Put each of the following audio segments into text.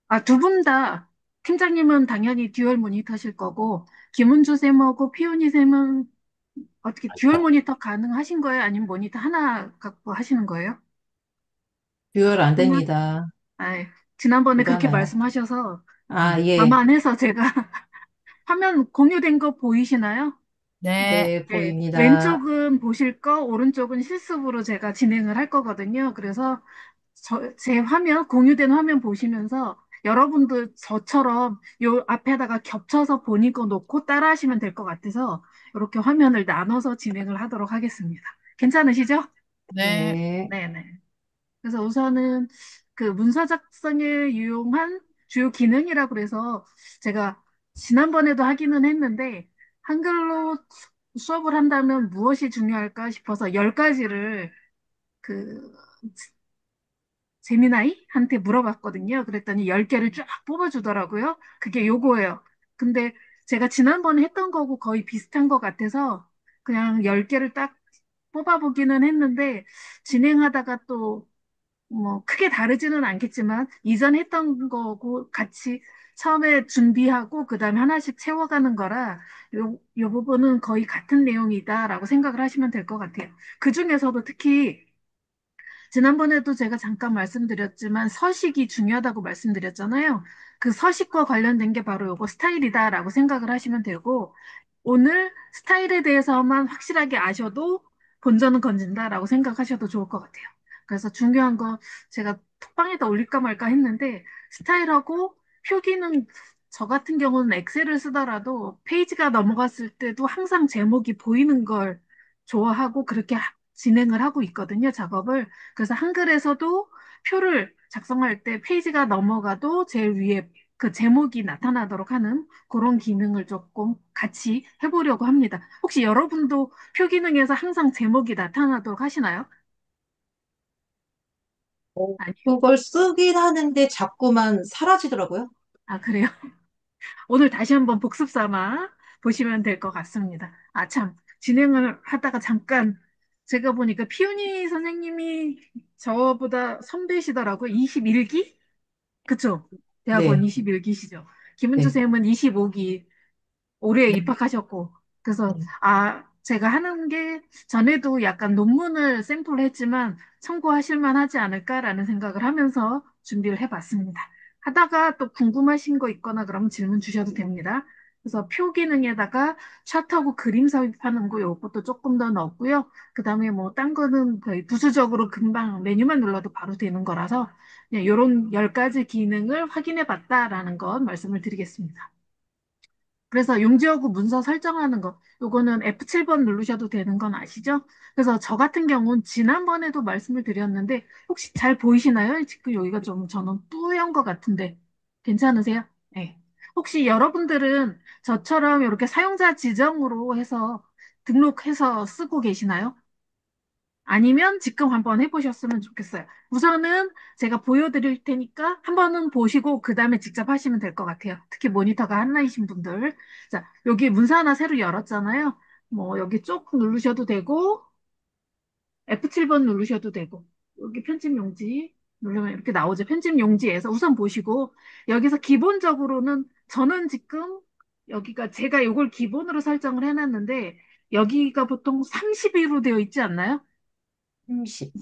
아, 두 분 다, 팀장님은 당연히 듀얼 모니터 하실 거고, 김은주 쌤하고 피오니 쌤은 어떻게 듀얼 모니터 가능하신 거예요? 아니면 모니터 하나 갖고 하시는 거예요? 듀얼 안 그러면, 됩니다. 아, 지난번에 그렇게 불가능. 말씀하셔서 아, 예. 감안해서 제가 화면 공유된 거 보이시나요? 네. 네, 네, 보입니다. 왼쪽은 보실 거, 오른쪽은 실습으로 제가 진행을 할 거거든요. 그래서 제 화면, 공유된 화면 보시면서 여러분도 저처럼 요 앞에다가 겹쳐서 본인 거 놓고 따라 하시면 될 것 같아서 이렇게 화면을 나눠서 진행을 하도록 하겠습니다. 괜찮으시죠? 네. 네. 네네. 그래서 우선은 그 문서 작성에 유용한 주요 기능이라고 그래서 제가 지난번에도 하기는 했는데 한글로 수업을 한다면 무엇이 중요할까 싶어서 10가지를 그 재미나이한테 물어봤거든요. 그랬더니 10개를 쫙 뽑아주더라고요. 그게 요거예요. 근데 제가 지난번에 했던 거고 거의 비슷한 것 같아서 그냥 10개를 딱 뽑아보기는 했는데 진행하다가 또 뭐 크게 다르지는 않겠지만 이전 했던 거고 같이 처음에 준비하고 그다음에 하나씩 채워가는 거라 요 부분은 거의 같은 내용이다라고 생각을 하시면 될 것 같아요. 그 중에서도 특히 지난번에도 제가 잠깐 말씀드렸지만 서식이 중요하다고 말씀드렸잖아요. 그 서식과 관련된 게 바로 요거 스타일이다라고 생각을 하시면 되고 오늘 스타일에 대해서만 확실하게 아셔도 본전은 건진다라고 생각하셔도 좋을 것 같아요. 그래서 중요한 거 제가 톡방에다 올릴까 말까 했는데 스타일하고 표기는 저 같은 경우는 엑셀을 쓰더라도 페이지가 넘어갔을 때도 항상 제목이 보이는 걸 좋아하고 그렇게 진행을 하고 있거든요, 작업을. 그래서 한글에서도 표를 작성할 때 페이지가 넘어가도 제일 위에 그 제목이 나타나도록 하는 그런 기능을 조금 같이 해보려고 합니다. 혹시 여러분도 표 기능에서 항상 제목이 나타나도록 하시나요? 아니요. 그걸 쓰긴 하는데 자꾸만 사라지더라고요. 아, 그래요? 오늘 다시 한번 복습 삼아 보시면 될 것 같습니다. 아, 참. 진행을 하다가 잠깐 제가 보니까 피오니 선생님이 저보다 선배시더라고요. 21기? 그쵸? 대학원 네, 21기시죠. 김은주 네. 쌤은 25기. 올해 네. 입학하셨고, 그래서, 네. 제가 하는 게 전에도 약간 논문을 샘플로 했지만 참고하실 만하지 않을까라는 생각을 하면서 준비를 해봤습니다. 하다가 또 궁금하신 거 있거나 그러면 질문 주셔도 됩니다. 그래서 표 기능에다가 차트하고 그림 삽입하는 거 요것도 조금 더 넣었고요. 그 다음에 뭐 딴 거는 거의 부수적으로 금방 메뉴만 눌러도 바로 되는 거라서 그냥 이런 10가지 기능을 확인해 봤다라는 건 말씀을 드리겠습니다. 그래서 용지어구 문서 설정하는 거, 요거는 F7번 누르셔도 되는 건 아시죠? 그래서 저 같은 경우는 지난번에도 말씀을 드렸는데, 혹시 잘 보이시나요? 지금 여기가 좀 저는 뿌연 것 같은데, 괜찮으세요? 네. 혹시 여러분들은 저처럼 이렇게 사용자 지정으로 해서 등록해서 쓰고 계시나요? 아니면 지금 한번 해보셨으면 좋겠어요. 우선은 제가 보여드릴 테니까 한 번은 보시고 그 다음에 직접 하시면 될 것 같아요. 특히 모니터가 한라이신 분들. 자, 여기 문서 하나 새로 열었잖아요. 뭐 여기 쭉 누르셔도 되고 F7번 누르셔도 되고 여기 편집 용지 누르면 이렇게 나오죠. 편집 용지에서 우선 보시고 여기서 기본적으로는 저는 지금 여기가 제가 이걸 기본으로 설정을 해놨는데 여기가 보통 30으로 되어 있지 않나요? 30.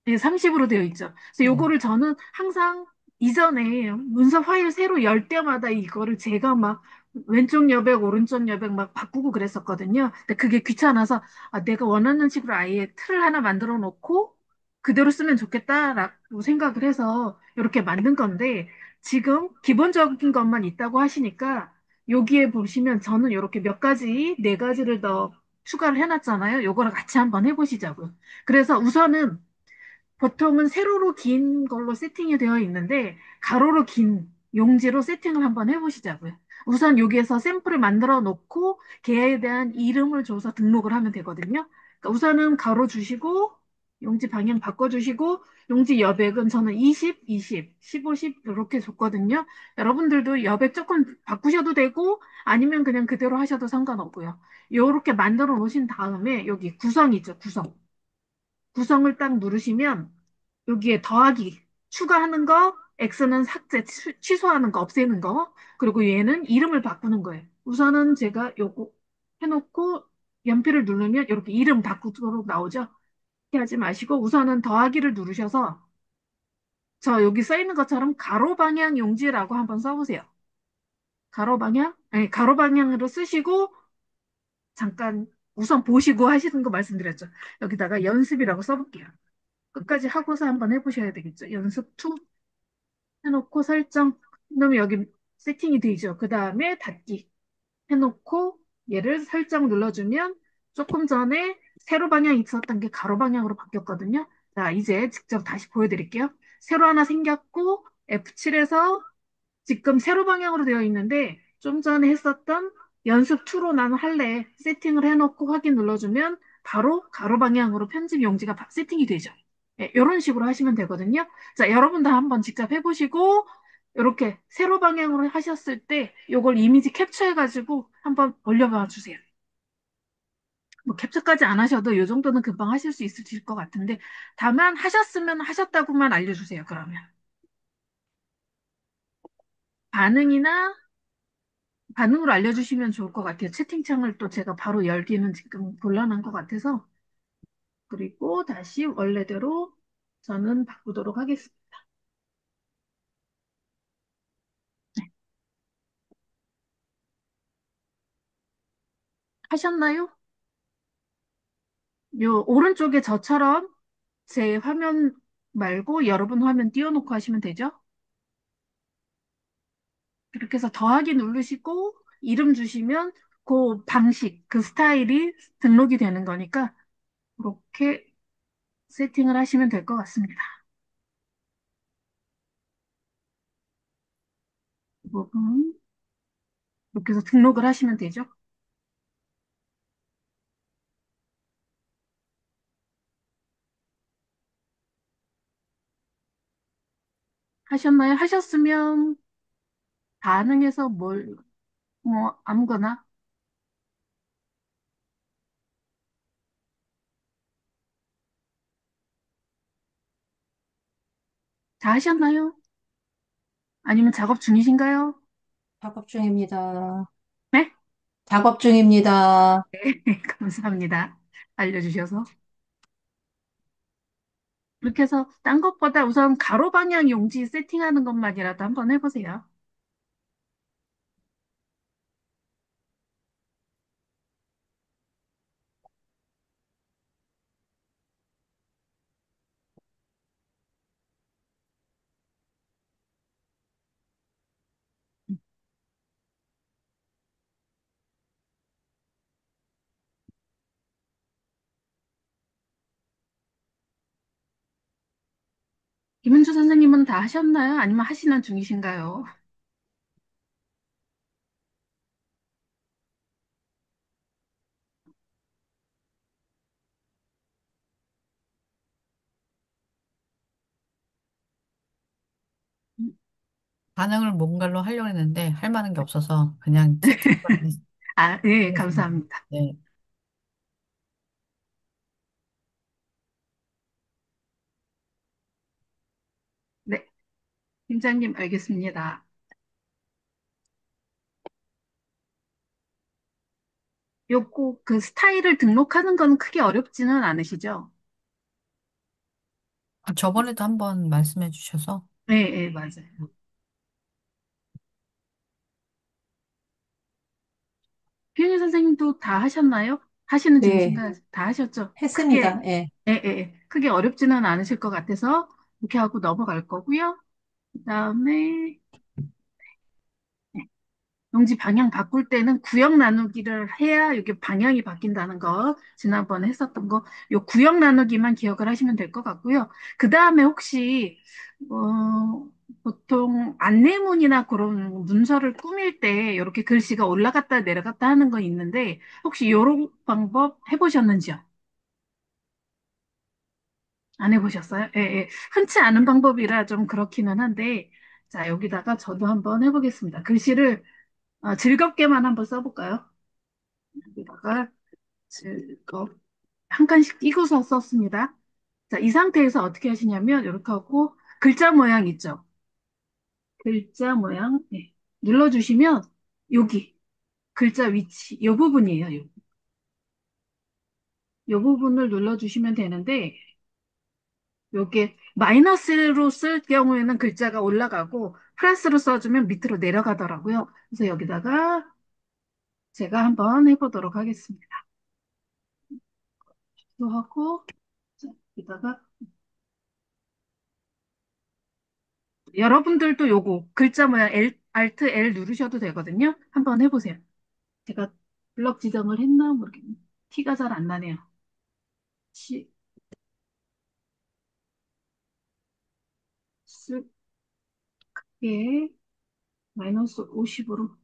네, 30으로 되어 있죠. 그래서 네. 요거를 저는 항상 이전에 문서 파일 새로 열 때마다 이거를 제가 막 왼쪽 여백, 오른쪽 여백 막 바꾸고 그랬었거든요. 근데 그게 귀찮아서 내가 원하는 식으로 아예 틀을 하나 만들어 놓고 그대로 쓰면 좋겠다라고 생각을 해서 이렇게 만든 건데 지금 기본적인 것만 있다고 하시니까 여기에 보시면 저는 이렇게 몇 가지, 4가지를 더 추가를 해놨잖아요. 요거를 같이 한번 해보시자고요. 그래서 우선은 보통은 세로로 긴 걸로 세팅이 되어 있는데 가로로 긴 용지로 세팅을 한번 해보시자고요. 우선 여기에서 샘플을 만들어 놓고 걔에 대한 이름을 줘서 등록을 하면 되거든요. 그러니까 우선은 가로 주시고 용지 방향 바꿔주시고 용지 여백은 저는 20, 20, 15, 10 이렇게 줬거든요. 여러분들도 여백 조금 바꾸셔도 되고 아니면 그냥 그대로 하셔도 상관없고요. 이렇게 만들어 놓으신 다음에 여기 구성 있죠, 구성. 구성을 딱 누르시면 여기에 더하기, 추가하는 거, X는 삭제, 취소하는 거, 없애는 거. 그리고 얘는 이름을 바꾸는 거예요. 우선은 제가 요거 해놓고 연필을 누르면 이렇게 이름 바꾸도록 나오죠. 이렇게 하지 마시고 우선은 더하기를 누르셔서 저 여기 써 있는 것처럼 가로 방향 용지라고 한번 써보세요. 가로 방향? 아니, 가로 방향으로 쓰시고 잠깐 우선 보시고 하시는 거 말씀드렸죠. 여기다가 연습이라고 써볼게요. 끝까지 하고서 한번 해보셔야 되겠죠. 연습 2 해놓고 설정. 그러면 여기 세팅이 되죠. 그 다음에 닫기 해놓고 얘를 설정 눌러주면 조금 전에 세로 방향 있었던 게 가로 방향으로 바뀌었거든요. 자, 이제 직접 다시 보여드릴게요. 세로 하나 생겼고 F7에서 지금 세로 방향으로 되어 있는데 좀 전에 했었던 연습 2로 나는 할래 세팅을 해놓고 확인 눌러주면 바로 가로 방향으로 편집 용지가 세팅이 되죠. 네, 이런 식으로 하시면 되거든요. 자, 여러분도 한번 직접 해보시고 이렇게 세로 방향으로 하셨을 때 이걸 이미지 캡처해가지고 한번 올려봐 주세요. 뭐 캡처까지 안 하셔도 이 정도는 금방 하실 수 있으실 것 같은데 다만 하셨으면 하셨다고만 알려주세요. 그러면 반응이나 반응으로 알려주시면 좋을 것 같아요. 채팅창을 또 제가 바로 열기는 지금 곤란한 것 같아서. 그리고 다시 원래대로 저는 바꾸도록 하겠습니다. 하셨나요? 요 오른쪽에 저처럼 제 화면 말고 여러분 화면 띄워놓고 하시면 되죠? 그렇게 해서 더하기 누르시고 이름 주시면 그 방식, 그 스타일이 등록이 되는 거니까 그렇게 세팅을 하시면 될 것 같습니다. 이 부분 이렇게 해서 등록을 하시면 되죠? 하셨나요? 하셨으면 반응해서 뭐, 아무거나 다 하셨나요? 아니면 작업 중이신가요? 작업 중입니다. 네? 작업 중입니다. 네, 감사합니다. 알려주셔서. 그렇게 해서 딴 것보다 우선 가로 방향 용지 세팅하는 것만이라도 한번 해보세요. 김은주 선생님은 다 하셨나요? 아니면 하시는 중이신가요? 반응을 뭔가로 하려고 했는데 할 만한 게 없어서 그냥 채팅만 아, 네, 했습니다. 감사합니다. 네. 네, 팀장님 알겠습니다. 요거 그 스타일을 등록하는 건 크게 어렵지는 않으시죠? 저번에도 한번 말씀해 주셔서 네, 네, 맞아요. 피은희 선생님도 다 하셨나요? 하시는 네, 중이신가요? 다 하셨죠? 크게, 했습니다. 예. 예, 예, 예. 크게 어렵지는 않으실 것 같아서 이렇게 하고 넘어갈 거고요. 그다음에 용지 방향 바꿀 때는 구역 나누기를 해야 이게 방향이 바뀐다는 거 지난번에 했었던 거 요 구역 나누기만 기억을 하시면 될 것 같고요. 그 다음에 혹시 보통 안내문이나 그런 문서를 꾸밀 때 이렇게 글씨가 올라갔다 내려갔다 하는 거 있는데 혹시 이런 방법 해보셨는지요? 안 해보셨어요? 예, 예. 흔치 않은 방법이라 좀 그렇기는 한데 자 여기다가 저도 한번 해보겠습니다. 글씨를 즐겁게만 한번 써볼까요? 여기다가 즐겁 한 칸씩 띄고서 썼습니다. 자, 이 상태에서 어떻게 하시냐면 이렇게 하고 글자 모양 있죠? 글자 모양, 네. 눌러주시면 여기 글자 위치, 이 부분이에요. 이 부분을 눌러주시면 되는데, 요게 마이너스로 쓸 경우에는 글자가 올라가고, 플러스로 써주면 밑으로 내려가더라고요. 그래서 여기다가 제가 한번 해보도록 하겠습니다. 또 하고, 자, 여기다가 여러분들도 요거 글자 모양 Alt L 누르셔도 되거든요. 한번 해보세요. 제가 블럭 지정을 했나 모르겠네. 티가 잘 안 나네요. 시, 스, 예, 마이너스 50으로.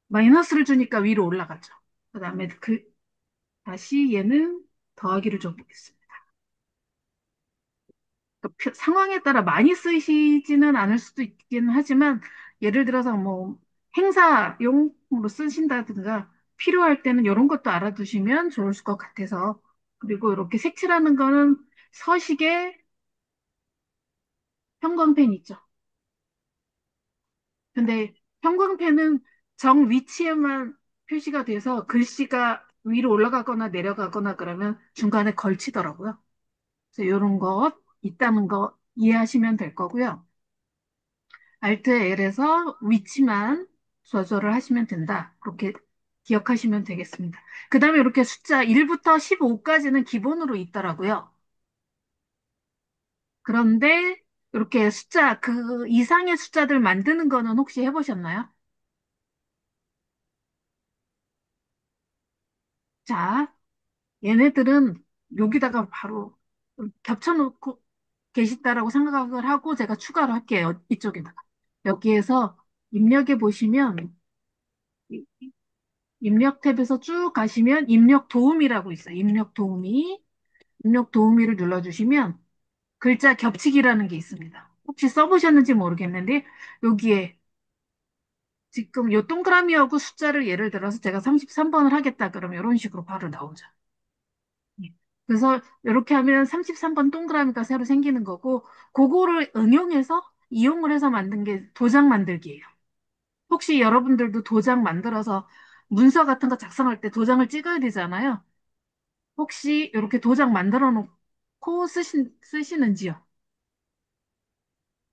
마이너스를 주니까 위로 올라가죠. 그 다음에 다시 얘는 더하기를 줘보겠습니다. 그러니까 상황에 따라 많이 쓰시지는 않을 수도 있긴 하지만, 예를 들어서 뭐 행사용으로 쓰신다든가 필요할 때는 이런 것도 알아두시면 좋을 것 같아서. 그리고 이렇게 색칠하는 거는 서식에 형광펜 있죠. 근데 형광펜은 정 위치에만 표시가 돼서 글씨가 위로 올라가거나 내려가거나 그러면 중간에 걸치더라고요. 그래서 이런 거 있다는 거 이해하시면 될 거고요. Alt L에서 위치만 조절을 하시면 된다. 그렇게 기억하시면 되겠습니다. 그 다음에 이렇게 숫자 1부터 15까지는 기본으로 있더라고요. 그런데 이렇게 숫자, 그 이상의 숫자들 만드는 거는 혹시 해보셨나요? 자, 얘네들은 여기다가 바로 겹쳐놓고 계시다라고 생각을 하고 제가 추가를 할게요. 이쪽에다가. 여기에서 입력해 보시면 입력 탭에서 쭉 가시면 입력 도우미라고 있어요. 입력 도우미. 입력 도우미를 눌러주시면 글자 겹치기라는 게 있습니다. 혹시 써보셨는지 모르겠는데 여기에 지금 요 동그라미하고 숫자를 예를 들어서 제가 33번을 하겠다 그러면 이런 식으로 바로 나오죠. 예. 그래서 이렇게 하면 33번 동그라미가 새로 생기는 거고, 그거를 응용해서 이용을 해서 만든 게 도장 만들기예요. 혹시 여러분들도 도장 만들어서 문서 같은 거 작성할 때 도장을 찍어야 되잖아요. 혹시 이렇게 도장 만들어 놓고 쓰시는지요?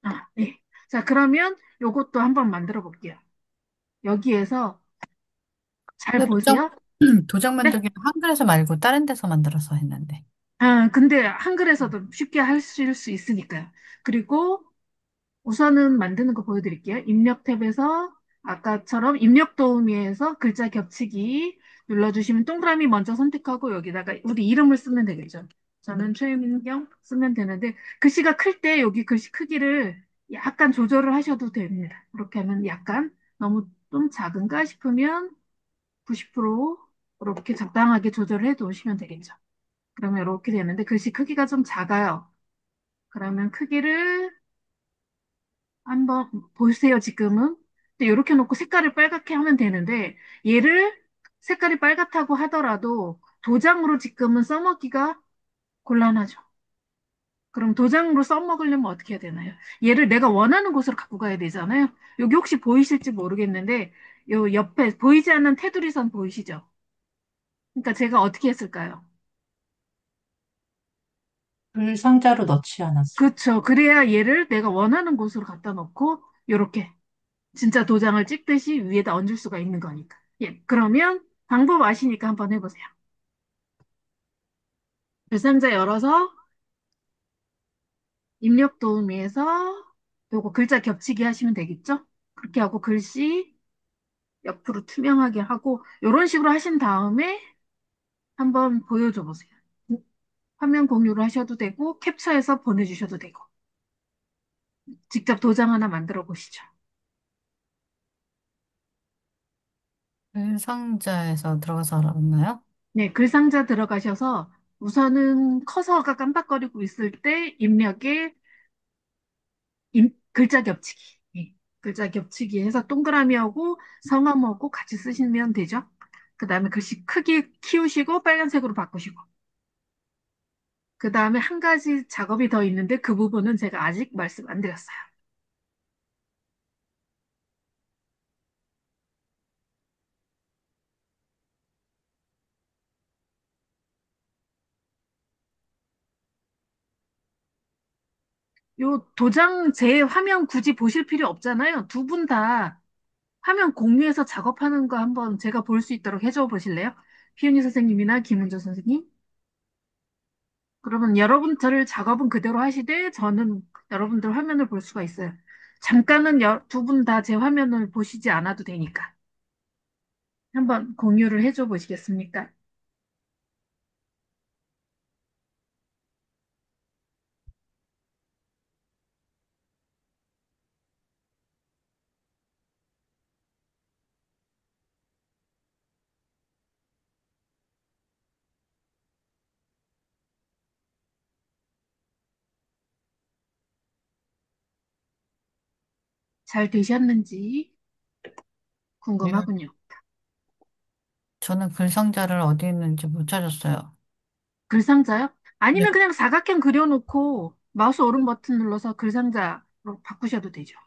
아, 네. 자, 그러면 요것도 한번 만들어 볼게요. 여기에서 잘 근데 도장, 보세요. 도장 네? 만들기는 한글에서 말고 다른 데서 만들어서 했는데. 아, 근데 한글에서도 쉽게 하실 수 있으니까요. 그리고 우선은 만드는 거 보여드릴게요. 입력 탭에서 아까처럼 입력 도우미에서 글자 겹치기 눌러주시면 동그라미 먼저 선택하고 여기다가 우리 이름을 쓰면 되겠죠. 저는 최민경 쓰면 되는데 글씨가 클 때 여기 글씨 크기를 약간 조절을 하셔도 됩니다. 그렇게 하면 약간 너무 좀 작은가 싶으면 90% 이렇게 적당하게 조절을 해 두시면 되겠죠. 그러면 이렇게 되는데 글씨 크기가 좀 작아요. 그러면 크기를 한번 보세요, 지금은. 근데 이렇게 놓고 색깔을 빨갛게 하면 되는데, 얘를 색깔이 빨갛다고 하더라도 도장으로 지금은 써먹기가 곤란하죠. 그럼 도장으로 써먹으려면 어떻게 해야 되나요? 얘를 내가 원하는 곳으로 갖고 가야 되잖아요. 여기 혹시 보이실지 모르겠는데, 요 옆에 보이지 않는 테두리 선 보이시죠? 그러니까 제가 어떻게 했을까요? 글 상자로 넣지 않았어요. 그렇죠. 그래야 얘를 내가 원하는 곳으로 갖다 놓고, 요렇게 진짜 도장을 찍듯이 위에다 얹을 수가 있는 거니까. 예, 그러면 방법 아시니까 한번 해보세요. 글상자 열어서 입력 도우미에서 요거 글자 겹치기 하시면 되겠죠? 그렇게 하고 글씨 옆으로 투명하게 하고 이런 식으로 하신 다음에 한번 보여줘 보세요. 화면 공유를 하셔도 되고 캡처해서 보내주셔도 되고 직접 도장 하나 만들어 보시죠. 글 상자에서 들어가서 알았나요? 네, 글상자 들어가셔서 우선은 커서가 깜빡거리고 있을 때 입력에 글자 겹치기. 예, 글자 겹치기 해서 동그라미하고 성함하고 같이 쓰시면 되죠. 그 다음에 글씨 크기 키우시고 빨간색으로 바꾸시고. 그 다음에 한 가지 작업이 더 있는데 그 부분은 제가 아직 말씀 안 드렸어요. 요 도장 제 화면 굳이 보실 필요 없잖아요. 두 분 다 화면 공유해서 작업하는 거 한번 제가 볼 수 있도록 해줘 보실래요? 피윤희 선생님이나 김은조 선생님? 그러면 여러분 저를 작업은 그대로 하시되 저는 여러분들 화면을 볼 수가 있어요. 잠깐은 두 분 다 제 화면을 보시지 않아도 되니까. 한번 공유를 해줘 보시겠습니까? 잘 되셨는지 지금 궁금하군요. 저는 글상자를 어디 있는지 못 찾았어요. 글상자요? 네. 아니면 그냥 사각형 그려놓고 마우스 오른 버튼 눌러서 글상자로 바꾸셔도 되죠.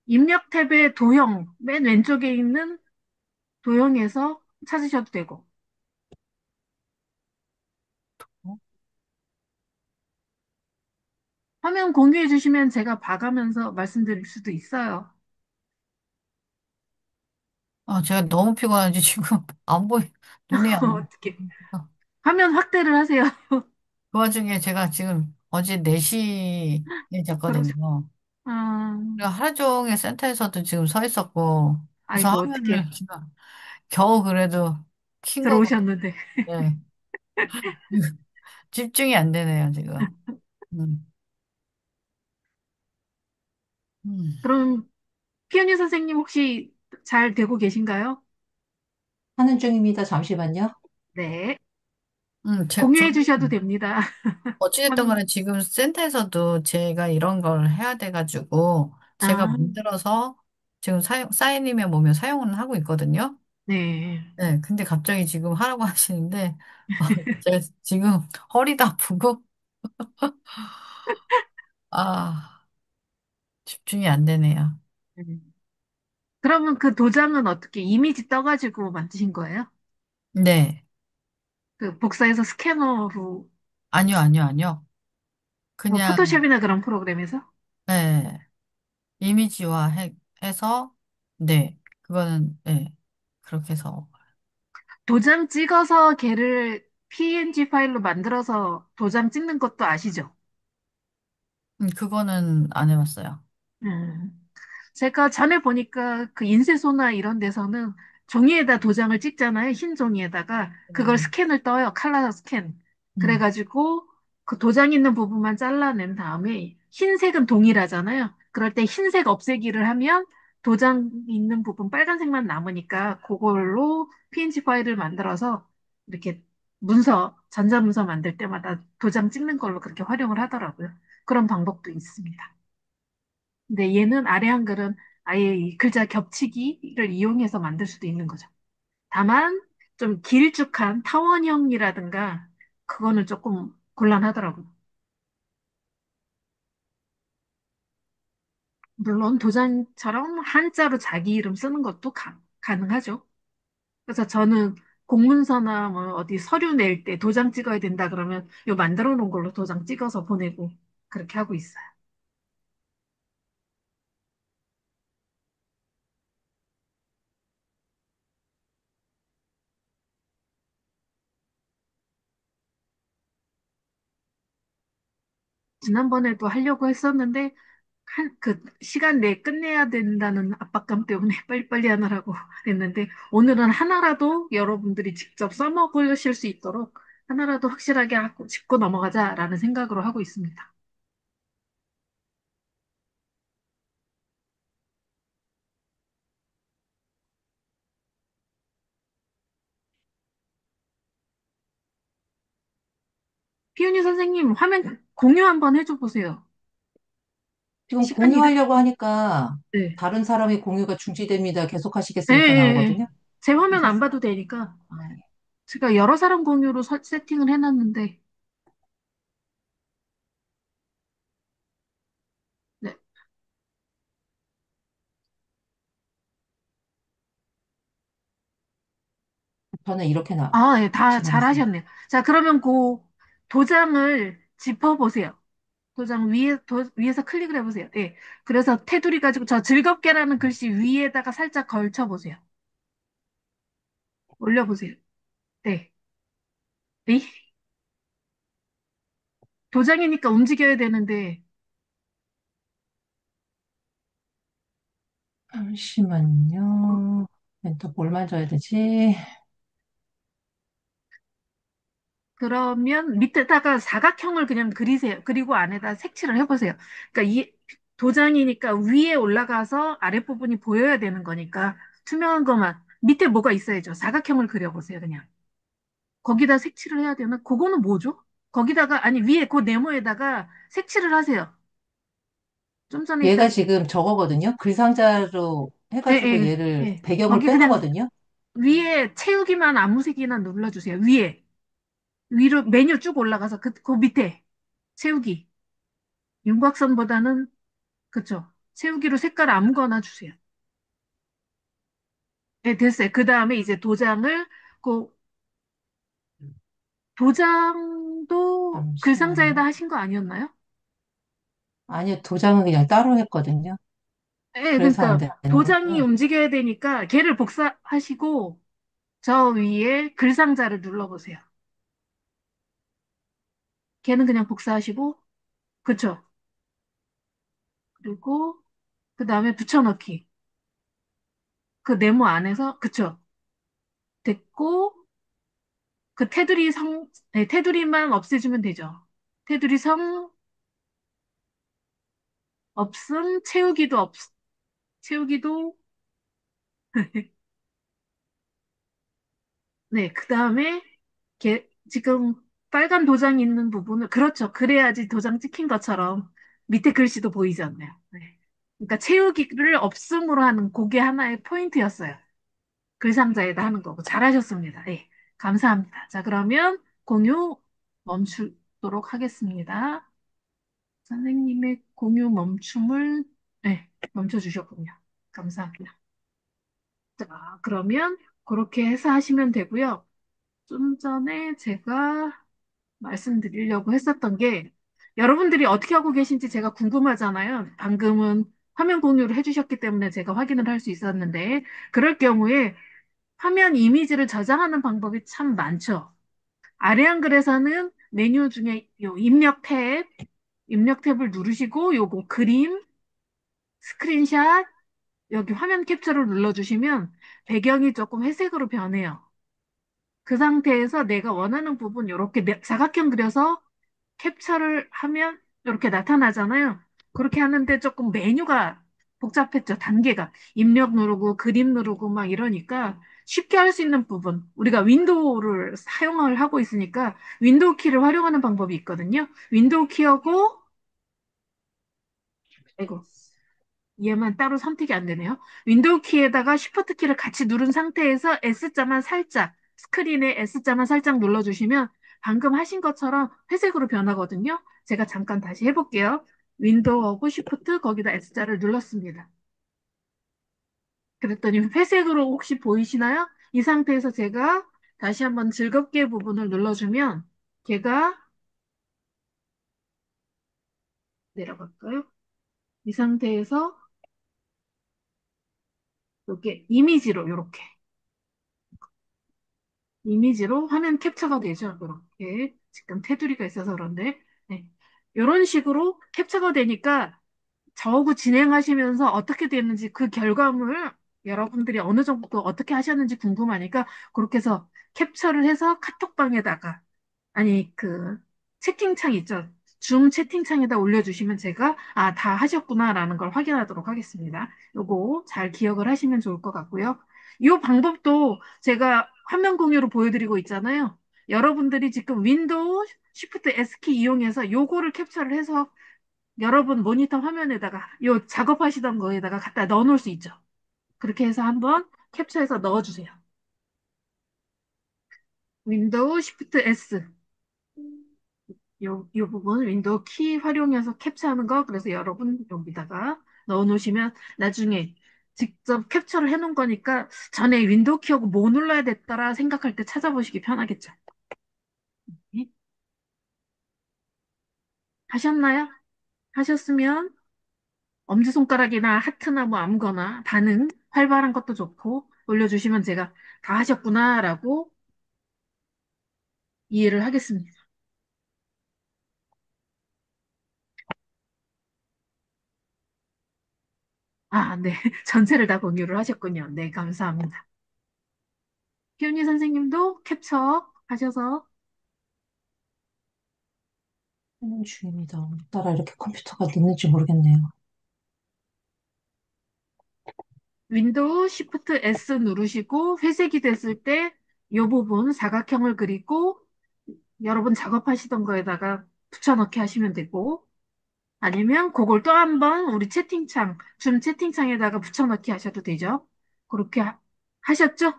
입력 탭의 도형, 맨 왼쪽에 있는 도형에서 찾으셔도 되고, 화면 공유해 주시면 제가 봐가면서 말씀드릴 수도 있어요. 제가 너무 피곤한지 지금 안 보이, 눈이 안 보여. 어떻게? 화면 확대를 하세요. 그 와중에 제가 지금 어제 4시에 그러죠. 잤거든요. 아, 그리고 하루 종일 센터에서도 지금 서 있었고, 그래서 아이고, 어떻게 화면을 지금 겨우 그래도 킨 거거든요. 들어오셨는데. 집중이 안 되네요, 지금. 음, 음, 그럼 피오니 선생님 혹시 잘 되고 계신가요? 하는 중입니다. 잠시만요. 네. 저는 공유해 주셔도 됩니다. 어찌됐든 화면. 간에 지금 센터에서도 제가 이런 걸 해야 돼가지고, 제가 아, 만들어서 지금 사인이면 뭐면 사용은 하고 있거든요. 네. 네, 근데 갑자기 지금 하라고 하시는데, 제가 지금 허리도 아프고, 아, 집중이 안 되네요. 음. 그러면 그 도장은 어떻게 이미지 떠가지고 만드신 거예요? 네. 그 복사해서 스캐너로 아니요, 아니요, 아니요. 뭐 그냥, 포토샵이나 그런 프로그램에서 네. 이미지화 해서, 네. 그거는, 네. 그렇게 해서. 도장 찍어서 걔를 PNG 파일로 만들어서 도장 찍는 것도 아시죠? 그거는 안 해봤어요. 음. 제가 전에 보니까 그 인쇄소나 이런 데서는 종이에다 도장을 찍잖아요. 흰 종이에다가 그걸 네. 스캔을 떠요. 칼라 스캔. 음, 그래가지고 그 도장 있는 부분만 잘라낸 다음에 흰색은 동일하잖아요. 그럴 때 흰색 없애기를 하면 도장 있는 부분 빨간색만 남으니까 그걸로 PNG 파일을 만들어서 이렇게 문서, 전자문서 만들 때마다 도장 찍는 걸로 그렇게 활용을 하더라고요. 그런 방법도 있습니다. 근데 얘는 아래 한글은 아예 이 글자 겹치기를 이용해서 만들 수도 있는 거죠. 다만 좀 길쭉한 타원형이라든가 그거는 조금 곤란하더라고요. 물론 도장처럼 한자로 자기 이름 쓰는 것도 가능하죠. 그래서 저는 공문서나 뭐 어디 서류 낼 때 도장 찍어야 된다 그러면 요 만들어 놓은 걸로 도장 찍어서 보내고 그렇게 하고 있어요. 지난번에도 하려고 했었는데 그 시간 내에 끝내야 된다는 압박감 때문에 빨리빨리 하느라고 했는데 오늘은 하나라도 여러분들이 직접 써먹으실 수 있도록 하나라도 확실하게 하고 짚고 넘어가자라는 생각으로 하고 있습니다. 피윤희 선생님 화면 공유 한번 해줘 보세요. 지금 시간이 이렇게 공유하려고 하니까 네. 다른 사람이 공유가 중지됩니다. 계속 예, 예, 하시겠습니까? 예. 나오거든요. 제 화면 그래서 안 봐도 되니까 아, 예. 제가 여러 사람 공유로 세팅을 해놨는데 네. 저는 이렇게 아, 예, 다 지금 했습니다. 잘하셨네요. 자, 그러면 그 도장을 짚어보세요. 도장 위에서 클릭을 해보세요. 예. 그래서 테두리 가지고 저 즐겁게라는 글씨 위에다가 살짝 걸쳐보세요. 올려보세요. 네. 에이, 도장이니까 움직여야 되는데, 잠시만요. 또 뭘 만져야 되지? 그러면 밑에다가 사각형을 그냥 그리세요. 그리고 안에다 색칠을 해보세요. 그러니까 이 도장이니까 위에 올라가서 아랫부분이 보여야 되는 거니까 투명한 것만 밑에 뭐가 있어야죠. 사각형을 그려보세요. 그냥 거기다 색칠을 해야 되나? 그거는 뭐죠? 거기다가 아니 위에 그 네모에다가 색칠을 하세요. 좀 전에 얘가 있던 지금 저거거든요. 글상자로 예, 해가지고 예, 얘를 예. 배경을 거기 그냥 빼놓거든요. 위에 채우기만 아무 색이나 눌러주세요. 위에 위로 메뉴 쭉 올라가서 그 밑에 채우기 윤곽선보다는 그쵸. 채우기로 색깔 아무거나 주세요. 네, 됐어요. 그 다음에 이제 도장을, 그, 도장도 글상자에다 잠시만요. 하신 거 아니었나요? 아니요, 도장은 그냥 따로 했거든요. 네, 그래서 안 그러니까 되는 도장이 거고요. 움직여야 되니까 걔를 복사하시고 저 위에 글상자를 눌러보세요. 걔는 그냥 복사하시고, 그쵸. 그리고 그 다음에 붙여넣기. 그 네모 안에서, 그쵸. 됐고, 그 테두리 네, 테두리만 없애주면 되죠. 테두리 성, 없음, 채우기도, 네, 그 다음에 지금 빨간 도장이 있는 부분을, 그렇죠. 그래야지 도장 찍힌 것처럼 밑에 글씨도 보이지 않나요? 네. 그러니까 채우기를 없음으로 하는 그게 하나의 포인트였어요. 글상자에다 하는 거고. 잘하셨습니다. 네, 감사합니다. 자, 그러면 공유 멈추도록 하겠습니다. 선생님의 공유 멈춤을, 네, 멈춰주셨군요. 감사합니다. 자, 그러면 그렇게 해서 하시면 되고요. 좀 전에 제가 말씀드리려고 했었던 게 여러분들이 어떻게 하고 계신지 제가 궁금하잖아요. 방금은 화면 공유를 해주셨기 때문에 제가 확인을 할 수 있었는데 그럴 경우에 화면 이미지를 저장하는 방법이 참 많죠. 아래 한글에서는 메뉴 중에 요 입력 탭을 누르시고 요거 그림, 스크린샷, 여기 화면 캡처를 눌러주시면 배경이 조금 회색으로 변해요. 그 상태에서 내가 원하는 부분 이렇게 사각형 그려서 캡처를 하면 이렇게 나타나잖아요. 그렇게 하는데 조금 메뉴가 복잡했죠. 단계가. 입력 누르고 그림 누르고 막 이러니까 쉽게 할 수 있는 부분. 우리가 윈도우를 사용을 하고 있으니까 윈도우 키를 활용하는 방법이 있거든요. 윈도우 키하고, 아이고, 얘만 따로 선택이 안 되네요. 윈도우 키에다가 쉬프트 키를 같이 누른 상태에서 S자만 살짝, 스크린에 S자만 살짝 눌러주시면 방금 하신 것처럼 회색으로 변하거든요. 제가 잠깐 다시 해볼게요. 윈도우하고 쉬프트 거기다 S자를 눌렀습니다. 그랬더니 회색으로 혹시 보이시나요? 이 상태에서 제가 다시 한번 즐겁게 부분을 눌러주면 걔가 내려갈까요? 이 상태에서 이렇게 이미지로 이렇게 이미지로 화면 캡처가 되죠. 이렇게 지금 테두리가 있어서 그런데 네. 이런 식으로 캡처가 되니까 저하고 진행하시면서 어떻게 됐는지 그 결과물 여러분들이 어느 정도 어떻게 하셨는지 궁금하니까 그렇게 해서 캡처를 해서 카톡방에다가 아니 그 채팅창 있죠. 줌 채팅창에다 올려주시면 제가 아, 다 하셨구나라는 걸 확인하도록 하겠습니다. 요거 잘 기억을 하시면 좋을 것 같고요. 이 방법도 제가 화면 공유로 보여드리고 있잖아요. 여러분들이 지금 윈도우 쉬프트 S키 이용해서 요거를 캡처를 해서 여러분 모니터 화면에다가 요 작업하시던 거에다가 갖다 넣어 놓을 수 있죠. 그렇게 해서 한번 캡처해서 넣어주세요. 윈도우 쉬프트 S 요 부분 윈도우 키 활용해서 캡처하는 거 그래서 여러분 여기다가 넣어 놓으시면 나중에 직접 캡처를 해 놓은 거니까 전에 윈도우 키하고 뭐 눌러야 됐더라 생각할 때 찾아보시기 편하겠죠. 네. 하셨나요? 하셨으면 엄지손가락이나 하트나 뭐 아무거나 반응 활발한 것도 좋고 올려주시면 제가 다 하셨구나라고 이해를 하겠습니다. 아, 네. 전체를 다 공유를 하셨군요. 네, 감사합니다. 피오니 선생님도 캡처 하셔서 하는 중입니다. 따라 이렇게 컴퓨터가 늦는지 모르겠네요. 윈도우 Shift S 누르시고 회색이 됐을 때 이 부분 사각형을 그리고 여러분 작업하시던 거에다가 붙여넣기 하시면 되고 아니면 그걸 또 한 번 우리 채팅창, 줌 채팅창에다가 붙여넣기 하셔도 되죠. 그렇게 하셨죠?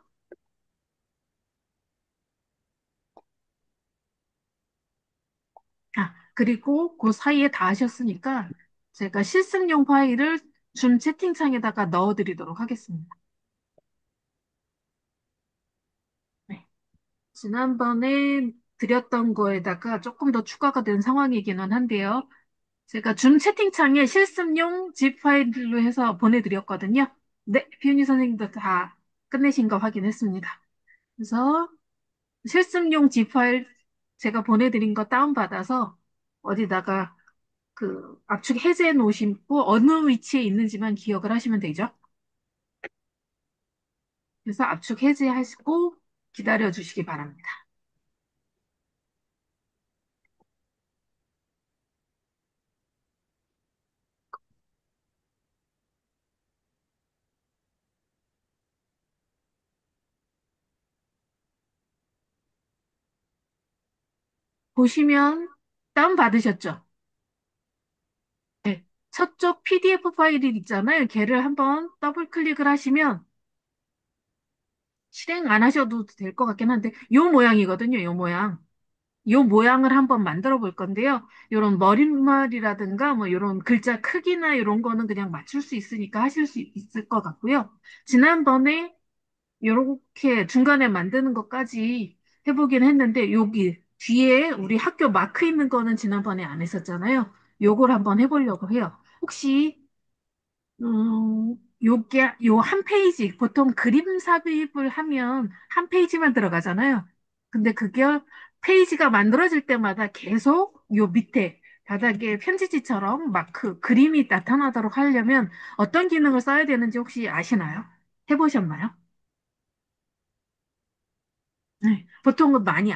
아, 그리고 그 사이에 다 하셨으니까 제가 실습용 파일을 줌 채팅창에다가 넣어드리도록 하겠습니다. 네. 지난번에 드렸던 거에다가 조금 더 추가가 된 상황이기는 한데요. 제가 줌 채팅창에 실습용 zip 파일로 해서 보내드렸거든요. 네, 피윤희 선생님도 다 끝내신 거 확인했습니다. 그래서 실습용 zip 파일 제가 보내드린 거 다운받아서 어디다가 그 압축 해제해 놓으시고 어느 위치에 있는지만 기억을 하시면 되죠. 그래서 압축 해제하시고 기다려 주시기 바랍니다. 보시면 다운받으셨죠? 네. 저쪽 PDF 파일이 있잖아요. 걔를 한번 더블 클릭을 하시면 실행 안 하셔도 될 것 같긴 한데 요 모양이거든요. 요 모양. 요 모양을 한번 만들어 볼 건데요. 요런 머릿말이라든가 뭐 요런 글자 크기나 요런 거는 그냥 맞출 수 있으니까 하실 수 있을 것 같고요. 지난번에 요렇게 중간에 만드는 것까지 해보긴 했는데 여기 뒤에 우리 학교 마크 있는 거는 지난번에 안 했었잖아요. 요걸 한번 해보려고 해요. 혹시 요게 요 한 페이지 보통 그림 삽입을 하면 한 페이지만 들어가잖아요. 근데 그게 페이지가 만들어질 때마다 계속 요 밑에 바닥에 편지지처럼 마크 그림이 나타나도록 하려면 어떤 기능을 써야 되는지 혹시 아시나요? 해보셨나요? 네, 보통은 많이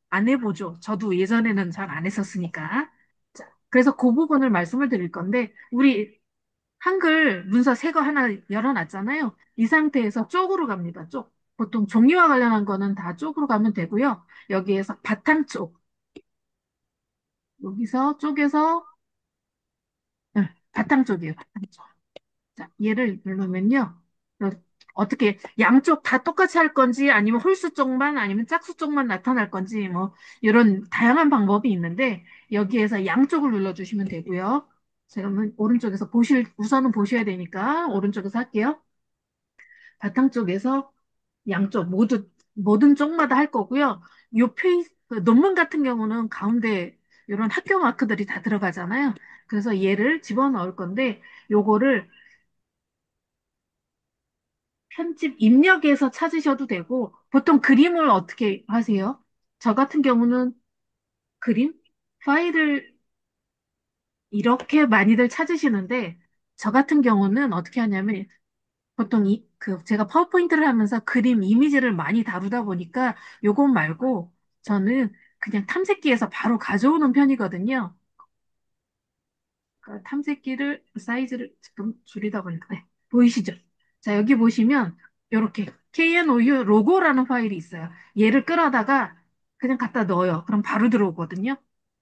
안 해보죠. 저도 예전에는 잘 안 했었으니까. 자, 그래서 그 부분을 말씀을 드릴 건데, 우리 한글 문서 새 거 하나 열어놨잖아요. 이 상태에서 쪽으로 갑니다. 쪽. 보통 종이와 관련한 거는 다 쪽으로 가면 되고요. 여기에서 바탕 쪽. 여기서 쪽에서, 네, 바탕 쪽이에요. 바탕 쪽. 자, 얘를 누르면요. 어, 어떻게 양쪽 다 똑같이 할 건지 아니면 홀수 쪽만 아니면 짝수 쪽만 나타날 건지 뭐 이런 다양한 방법이 있는데 여기에서 양쪽을 눌러주시면 되고요. 제가 오른쪽에서 우선은 보셔야 되니까 오른쪽에서 할게요. 바탕 쪽에서 양쪽 모든 쪽마다 할 거고요. 그 논문 같은 경우는 가운데 이런 학교 마크들이 다 들어가잖아요. 그래서 얘를 집어넣을 건데 요거를 편집 입력에서 찾으셔도 되고, 보통 그림을 어떻게 하세요? 저 같은 경우는 그림? 파일을 이렇게 많이들 찾으시는데, 저 같은 경우는 어떻게 하냐면, 보통 제가 파워포인트를 하면서 그림 이미지를 많이 다루다 보니까, 요것 말고, 저는 그냥 탐색기에서 바로 가져오는 편이거든요. 그러니까 탐색기를 사이즈를 지금 줄이다 보니까 네, 보이시죠? 자, 여기 보시면 이렇게 KNOU 로고라는 파일이 있어요. 얘를 끌어다가 그냥 갖다 넣어요. 그럼 바로 들어오거든요.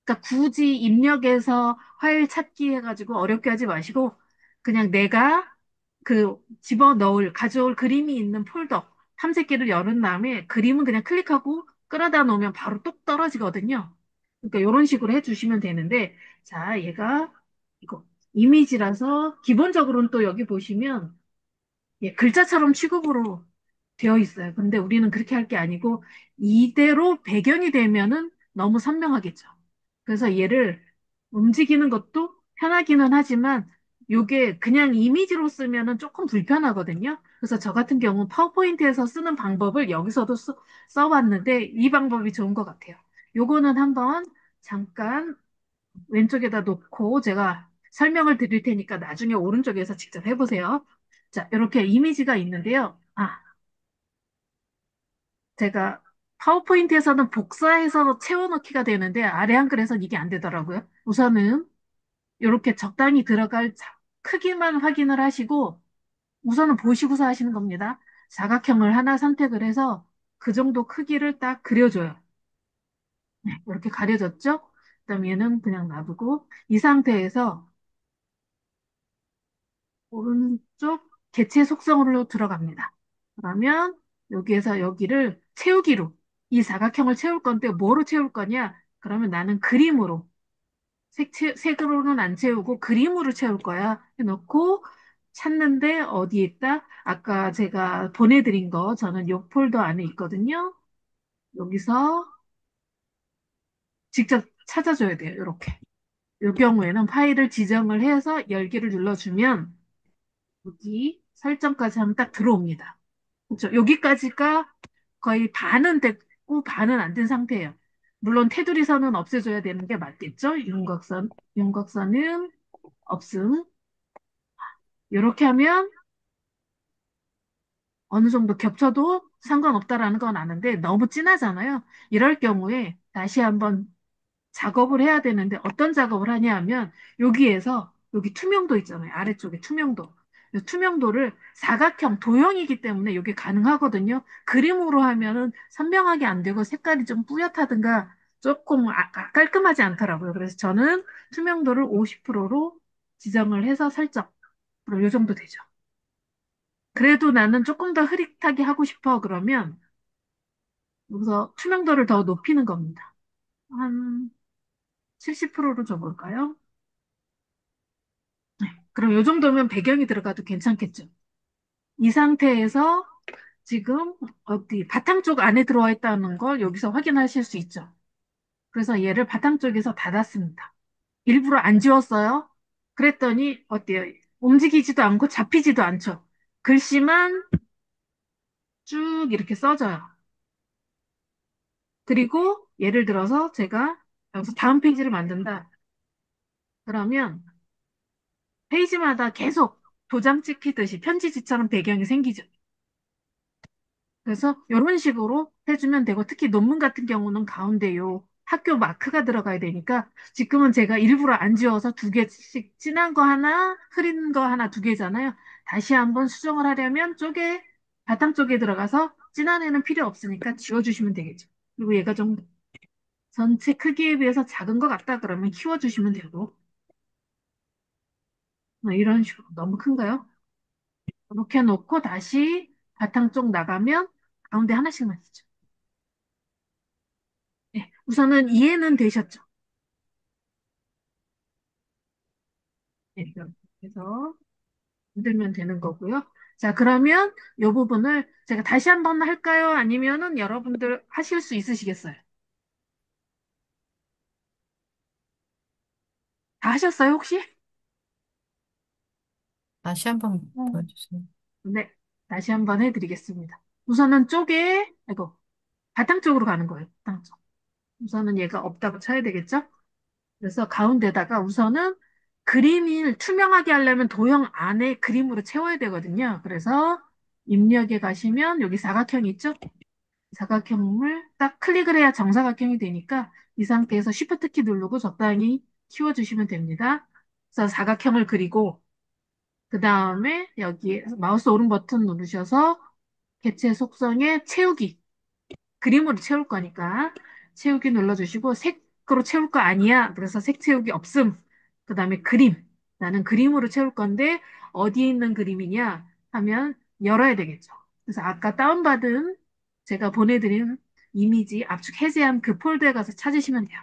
그러니까 굳이 입력해서 파일 찾기 해가지고 어렵게 하지 마시고 그냥 내가 가져올 그림이 있는 폴더 탐색기를 열은 다음에 그림은 그냥 클릭하고 끌어다 놓으면 바로 똑 떨어지거든요. 그러니까 이런 식으로 해주시면 되는데 자, 얘가 이거 이미지라서 기본적으로는 또 여기 보시면 예, 글자처럼 취급으로 되어 있어요. 근데 우리는 그렇게 할 게 아니고 이대로 배경이 되면은 너무 선명하겠죠. 그래서 얘를 움직이는 것도 편하기는 하지만 요게 그냥 이미지로 쓰면은 조금 불편하거든요. 그래서 저 같은 경우 파워포인트에서 쓰는 방법을 여기서도 써봤는데 이 방법이 좋은 것 같아요. 요거는 한번 잠깐 왼쪽에다 놓고 제가 설명을 드릴 테니까 나중에 오른쪽에서 직접 해보세요. 자, 이렇게 이미지가 있는데요. 제가 파워포인트에서는 복사해서 채워넣기가 되는데 아래 한글에서는 이게 안 되더라고요. 우선은 이렇게 적당히 들어갈 크기만 확인을 하시고 우선은 보시고서 하시는 겁니다. 사각형을 하나 선택을 해서 그 정도 크기를 딱 그려줘요. 네, 이렇게 가려졌죠? 그다음 얘는 그냥 놔두고 이 상태에서 오른쪽 개체 속성으로 들어갑니다. 그러면 여기에서 여기를 채우기로 이 사각형을 채울 건데 뭐로 채울 거냐? 그러면 나는 그림으로 색으로는 안 채우고 그림으로 채울 거야 해놓고 찾는데 어디에 있다? 아까 제가 보내드린 거 저는 요 폴더 안에 있거든요. 여기서 직접 찾아줘야 돼요. 이렇게. 이 경우에는 파일을 지정을 해서 열기를 눌러주면 여기 설정까지 하면 딱 들어옵니다. 그렇죠? 여기까지가 거의 반은 됐고 반은 안 된 상태예요. 물론 테두리 선은 없애줘야 되는 게 맞겠죠? 윤곽선은 없음. 이렇게 하면 어느 정도 겹쳐도 상관없다라는 건 아는데 너무 진하잖아요. 이럴 경우에 다시 한번 작업을 해야 되는데 어떤 작업을 하냐 하면 여기에서 여기 투명도 있잖아요. 아래쪽에 투명도. 이 투명도를 사각형 도형이기 때문에 이게 가능하거든요. 그림으로 하면은 선명하게 안 되고 색깔이 좀 뿌옇다든가 조금 깔끔하지 않더라고요. 그래서 저는 투명도를 50%로 지정을 해서 설정. 그럼 이 정도 되죠. 그래도 나는 조금 더 흐릿하게 하고 싶어 그러면 여기서 투명도를 더 높이는 겁니다. 한 70%로 줘볼까요? 그럼 이 정도면 배경이 들어가도 괜찮겠죠. 이 상태에서 지금 어디 바탕 쪽 안에 들어와 있다는 걸 여기서 확인하실 수 있죠. 그래서 얘를 바탕 쪽에서 닫았습니다. 일부러 안 지웠어요. 그랬더니 어때요? 움직이지도 않고 잡히지도 않죠. 글씨만 쭉 이렇게 써져요. 그리고 예를 들어서 제가 여기서 다음 페이지를 만든다. 그러면 페이지마다 계속 도장 찍히듯이 편지지처럼 배경이 생기죠. 그래서 이런 식으로 해주면 되고 특히 논문 같은 경우는 가운데 요 학교 마크가 들어가야 되니까 지금은 제가 일부러 안 지워서 두 개씩 진한 거 하나, 흐린 거 하나 두 개잖아요. 다시 한번 수정을 하려면 바탕 쪽에 들어가서 진한 애는 필요 없으니까 지워주시면 되겠죠. 그리고 얘가 좀 전체 크기에 비해서 작은 것 같다 그러면 키워주시면 되고 뭐 이런 식으로 너무 큰가요? 이렇게 놓고 다시 바탕 쪽 나가면 가운데 하나씩만 있죠. 네, 우선은 이해는 되셨죠? 네, 이렇게 해서 만들면 되는 거고요. 자, 그러면 이 부분을 제가 다시 한번 할까요? 아니면은 여러분들 하실 수 있으시겠어요? 다 하셨어요, 혹시? 다시 한번 음. 보여주세요. 네, 다시 한번 해드리겠습니다. 우선은 아이고, 바탕 쪽으로 가는 거예요. 바탕 쪽. 우선은 얘가 없다고 쳐야 되겠죠? 그래서 가운데다가 우선은 그림을 투명하게 하려면 도형 안에 그림으로 채워야 되거든요. 그래서 입력에 가시면 여기 사각형 있죠? 사각형을 딱 클릭을 해야 정사각형이 되니까 이 상태에서 Shift 키 누르고 적당히 키워주시면 됩니다. 그래서 사각형을 그리고 그 다음에 여기 마우스 오른 버튼 누르셔서 개체 속성에 채우기 그림으로 채울 거니까 채우기 눌러주시고 색으로 채울 거 아니야. 그래서 색 채우기 없음. 그 다음에 그림. 나는 그림으로 채울 건데 어디에 있는 그림이냐 하면 열어야 되겠죠. 그래서 아까 다운받은 제가 보내드린 이미지 압축 해제한 그 폴더에 가서 찾으시면 돼요.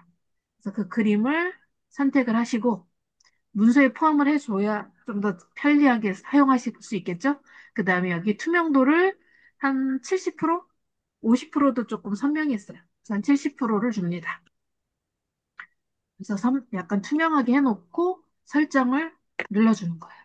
그래서 그 그림을 선택을 하시고 문서에 포함을 해줘야 좀 더 편리하게 사용하실 수 있겠죠? 그 다음에 여기 투명도를 한 70%? 50%도 조금 선명했어요. 전 70%를 줍니다. 그래서 약간 투명하게 해놓고 설정을 눌러주는 거예요.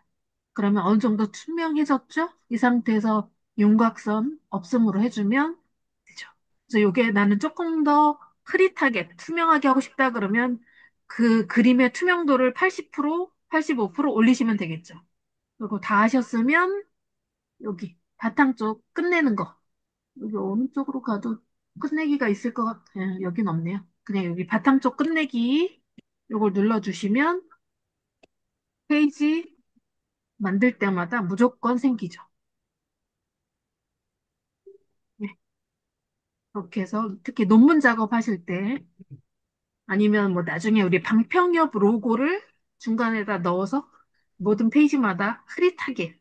그러면 어느 정도 투명해졌죠? 이 상태에서 윤곽선 없음으로 해주면 되죠. 그래서 이게 나는 조금 더 흐릿하게 투명하게 하고 싶다 그러면 그 그림의 투명도를 80%, 85% 올리시면 되겠죠. 그리고 다 하셨으면 여기 바탕 쪽 끝내는 거. 여기 오른쪽으로 가도 끝내기가 있을 것 같아요. 여긴 없네요. 그냥 여기 바탕 쪽 끝내기 요걸 눌러주시면 페이지 만들 때마다 무조건 생기죠. 네. 그렇게 해서 특히 논문 작업하실 때 아니면 뭐 나중에 우리 방평엽 로고를 중간에다 넣어서 모든 페이지마다 흐릿하게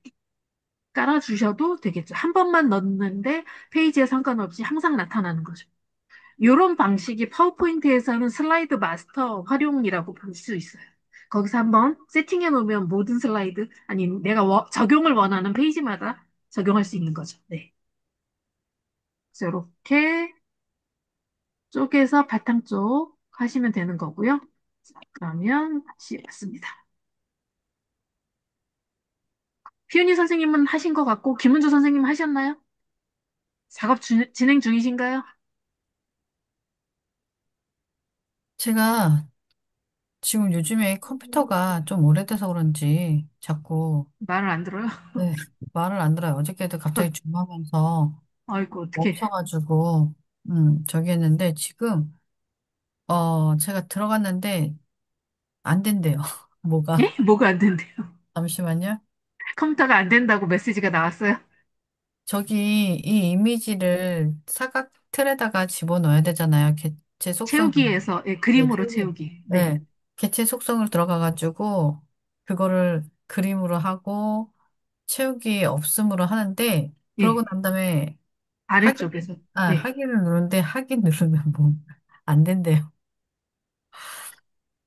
깔아주셔도 되겠죠. 한 번만 넣는데 페이지에 상관없이 항상 나타나는 거죠. 이런 방식이 파워포인트에서는 슬라이드 마스터 활용이라고 볼 수 있어요. 거기서 한번 세팅해 놓으면 모든 슬라이드, 아니, 내가 적용을 원하는 페이지마다 적용할 수 있는 거죠. 네. 그래서 이렇게 쪼개서 바탕 쪽 하시면 되는 거고요. 자, 그러면 다시 맞습니다. 피윤희 선생님은 하신 것 같고, 김은주 선생님 하셨나요? 작업 진행 중이신가요? 제가 지금 요즘에 컴퓨터가 좀 오래돼서 그런지 자꾸 말을 안 들어요? 네, 말을 안 들어요. 어저께도 갑자기 줌하면서 아이고, 어떡해. 멈춰가지고 저기 했는데 지금 제가 들어갔는데 안 된대요. 뭐가? 예? 뭐가 안 된대요? 잠시만요. 컴퓨터가 안 된다고 메시지가 나왔어요? 저기 이 이미지를 사각 틀에다가 집어넣어야 되잖아요. 개체 속성. 채우기에서, 예, 네, 그림으로 채우기. 채우기. 네. 네. 개체 속성을 들어가가지고 그거를 그림으로 하고 채우기 없음으로 하는데 그러고 예. 난 다음에 아래쪽에서. 네. 하기를 누르는데 하기 누르면 뭐 안 된대요.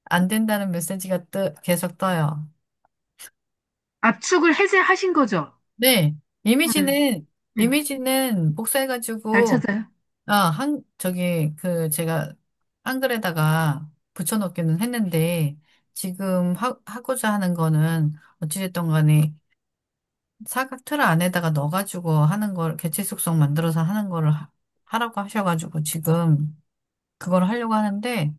안 된다는 메시지가 계속 떠요. 압축을 해제하신 거죠? 네. 응, 응. 이미지는 잘 복사해가지고 찾아요. 저기 제가 한글에다가 붙여놓기는 했는데 지금 하고자 하는 거는 어찌됐든 간에 사각 틀 안에다가 넣어가지고 하는 걸 개체 속성 만들어서 하는 거를 하라고 하셔가지고 지금 그걸 하려고 하는데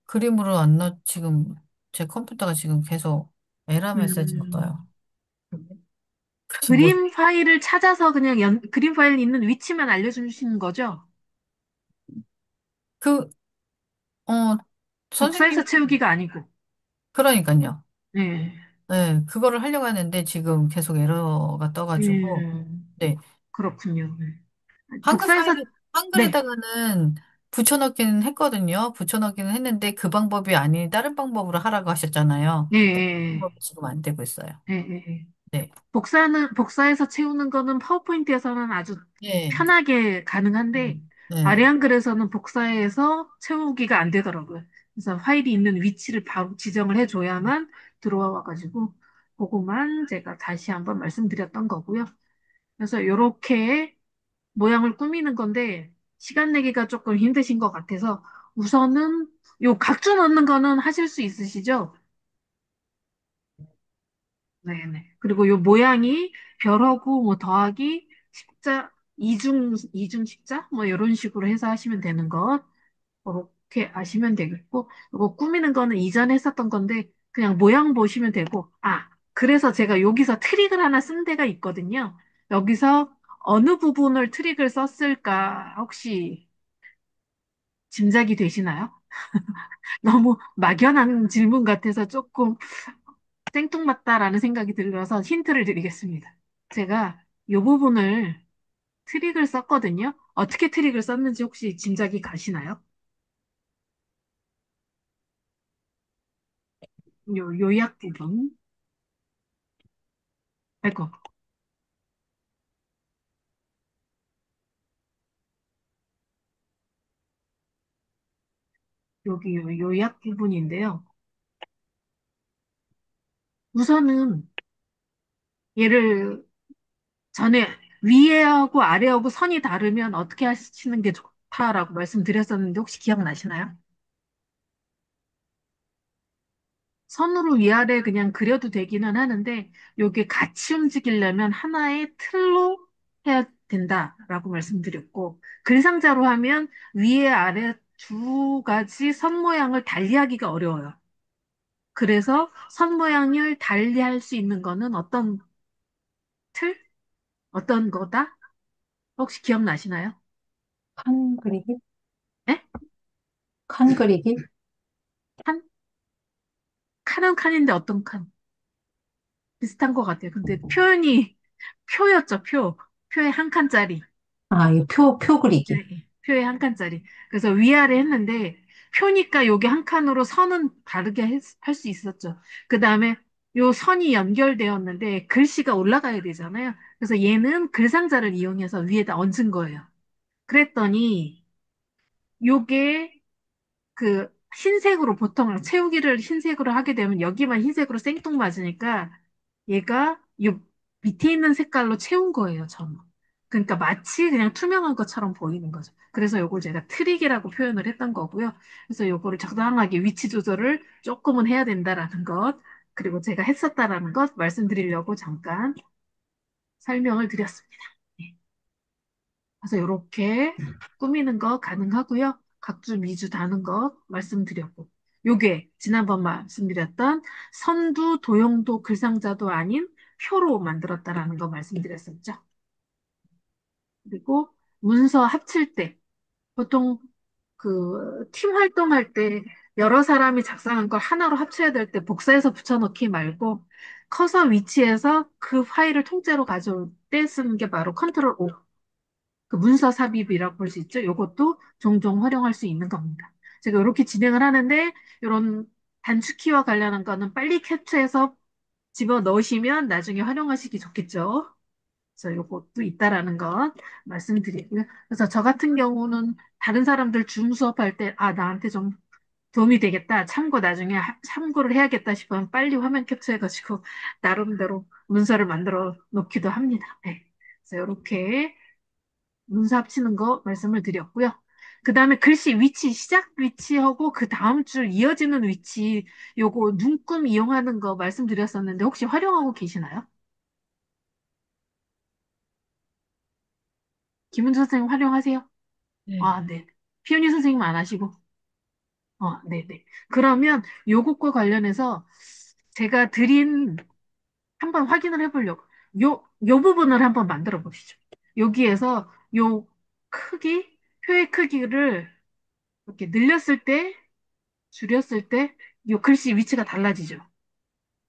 그림으로 안 넣, 지금 제 컴퓨터가 지금 계속 에러 메시지가 떠요. 음. 그래서 뭐, 그림 파일을 찾아서 그냥 그림 파일 있는 위치만 알려주시는 거죠? 그, 어, 복사해서 선생님이, 채우기가 아니고. 그러니까요. 네. 네, 그거를 하려고 하는데 지금 계속 에러가 떠가지고, 네. 그렇군요. 네. 한글 복사해서, 파일, 네. 한글에다가는 붙여넣기는 했거든요. 붙여넣기는 했는데 그 방법이 아닌 다른 방법으로 하라고 하셨잖아요. 예, 근데 그 예, 방법이 지금 안 되고 있어요. 예, 예, 예. 네. 복사해서 채우는 거는 파워포인트에서는 아주 네. 편하게 가능한데, 아래 네. 한글에서는 복사해서 채우기가 안 되더라고요. 그래서 파일이 있는 위치를 바로 지정을 해줘야만 들어와가지고, 그거만 제가 다시 한번 말씀드렸던 거고요. 그래서 이렇게 모양을 꾸미는 건데, 시간 내기가 조금 힘드신 것 같아서, 우선은 요 각주 넣는 거는 하실 수 있으시죠? 네네. 그리고 요 모양이 별하고 뭐 더하기 십자, 이중 십자? 뭐 이런 식으로 해서 하시면 되는 것. 그렇게 아시면 되겠고, 이거 꾸미는 거는 이전에 했었던 건데, 그냥 모양 보시면 되고, 아, 그래서 제가 여기서 트릭을 하나 쓴 데가 있거든요. 여기서 어느 부분을 트릭을 썼을까 혹시 짐작이 되시나요? 너무 막연한 질문 같아서 조금 생뚱맞다라는 생각이 들어서 힌트를 드리겠습니다. 제가 이 부분을 트릭을 썼거든요. 어떻게 트릭을 썼는지 혹시 짐작이 가시나요? 요약 부분. 아이고, 여기 요약 부분인데요. 우선은 얘를 전에 위에하고 아래하고 선이 다르면 어떻게 하시는 게 좋다라고 말씀드렸었는데 혹시 기억나시나요? 선으로 위아래 그냥 그려도 되기는 하는데, 요게 같이 움직이려면 하나의 틀로 해야 된다라고 말씀드렸고, 글상자로 하면 위에 아래 두 가지 선 모양을 달리하기가 어려워요. 그래서 선 모양을 달리할 수 있는 거는 어떤 틀? 어떤 거다? 혹시 기억나시나요? 칸 그리기? 예? 칸 그리기? 칸? 칸은 칸인데 어떤 칸? 비슷한 것 같아요. 근데 표현이 표였죠, 표. 표에 한 칸짜리. 아, 이 표 예, 그리기. 예. 표에 한 칸짜리. 그래서 위아래 했는데, 표니까 요게 한 칸으로 선은 다르게 할 수 있었죠. 그 다음에 요 선이 연결되었는데, 글씨가 올라가야 되잖아요. 그래서 얘는 글상자를 이용해서 위에다 얹은 거예요. 그랬더니, 요게 그 흰색으로 보통 채우기를 흰색으로 하게 되면 여기만 흰색으로 생뚱맞으니까 얘가 요 밑에 있는 색깔로 채운 거예요, 저는. 그러니까 마치 그냥 투명한 것처럼 보이는 거죠. 그래서 요걸 제가 트릭이라고 표현을 했던 거고요. 그래서 요거를 적당하게 위치 조절을 조금은 해야 된다라는 것, 그리고 제가 했었다라는 것 말씀드리려고 잠깐 설명을 드렸습니다. 네. 그래서 이렇게 꾸미는 거 가능하고요. 각주 미주 다는 거 말씀드렸고. 요게 지난번 말씀드렸던 선두, 도형도, 글상자도 아닌 표로 만들었다라는 거 말씀드렸었죠. 그리고 문서 합칠 때 보통 그 팀 활동할 때 여러 사람이 작성한 걸 하나로 합쳐야 될 때 복사해서 붙여넣기 말고 커서 위치에서 그 파일을 통째로 가져올 때 쓰는 게 바로 컨트롤 O. 그 문서 삽입이라고 볼 수 있죠. 이것도 종종 활용할 수 있는 겁니다. 제가 이렇게 진행을 하는데 이런 단축키와 관련한 거는 빨리 캡처해서 집어 넣으시면 나중에 활용하시기 좋겠죠. 그래서 이것도 있다라는 것 말씀드리고요. 그래서 저 같은 경우는 다른 사람들 줌 수업할 때, 아, 나한테 좀 도움이 되겠다. 참고 나중에 참고를 해야겠다 싶으면 빨리 화면 캡처해가지고 나름대로 문서를 만들어 놓기도 합니다. 네. 그래서 이렇게 문서 합치는 거 말씀을 드렸고요. 그 다음에 글씨 위치, 시작 위치하고 그 다음 줄 이어지는 위치, 요거 눈금 이용하는 거 말씀드렸었는데 혹시 활용하고 계시나요? 김은주 선생님 활용하세요? 네. 아, 네. 피오니 선생님 안 하시고. 네네. 그러면 요것과 관련해서 제가 드린 한번 확인을 해보려고. 요 부분을 한번 만들어 보시죠. 여기에서 요 크기, 표의 크기를 이렇게 늘렸을 때 줄였을 때 이 글씨 위치가 달라지죠.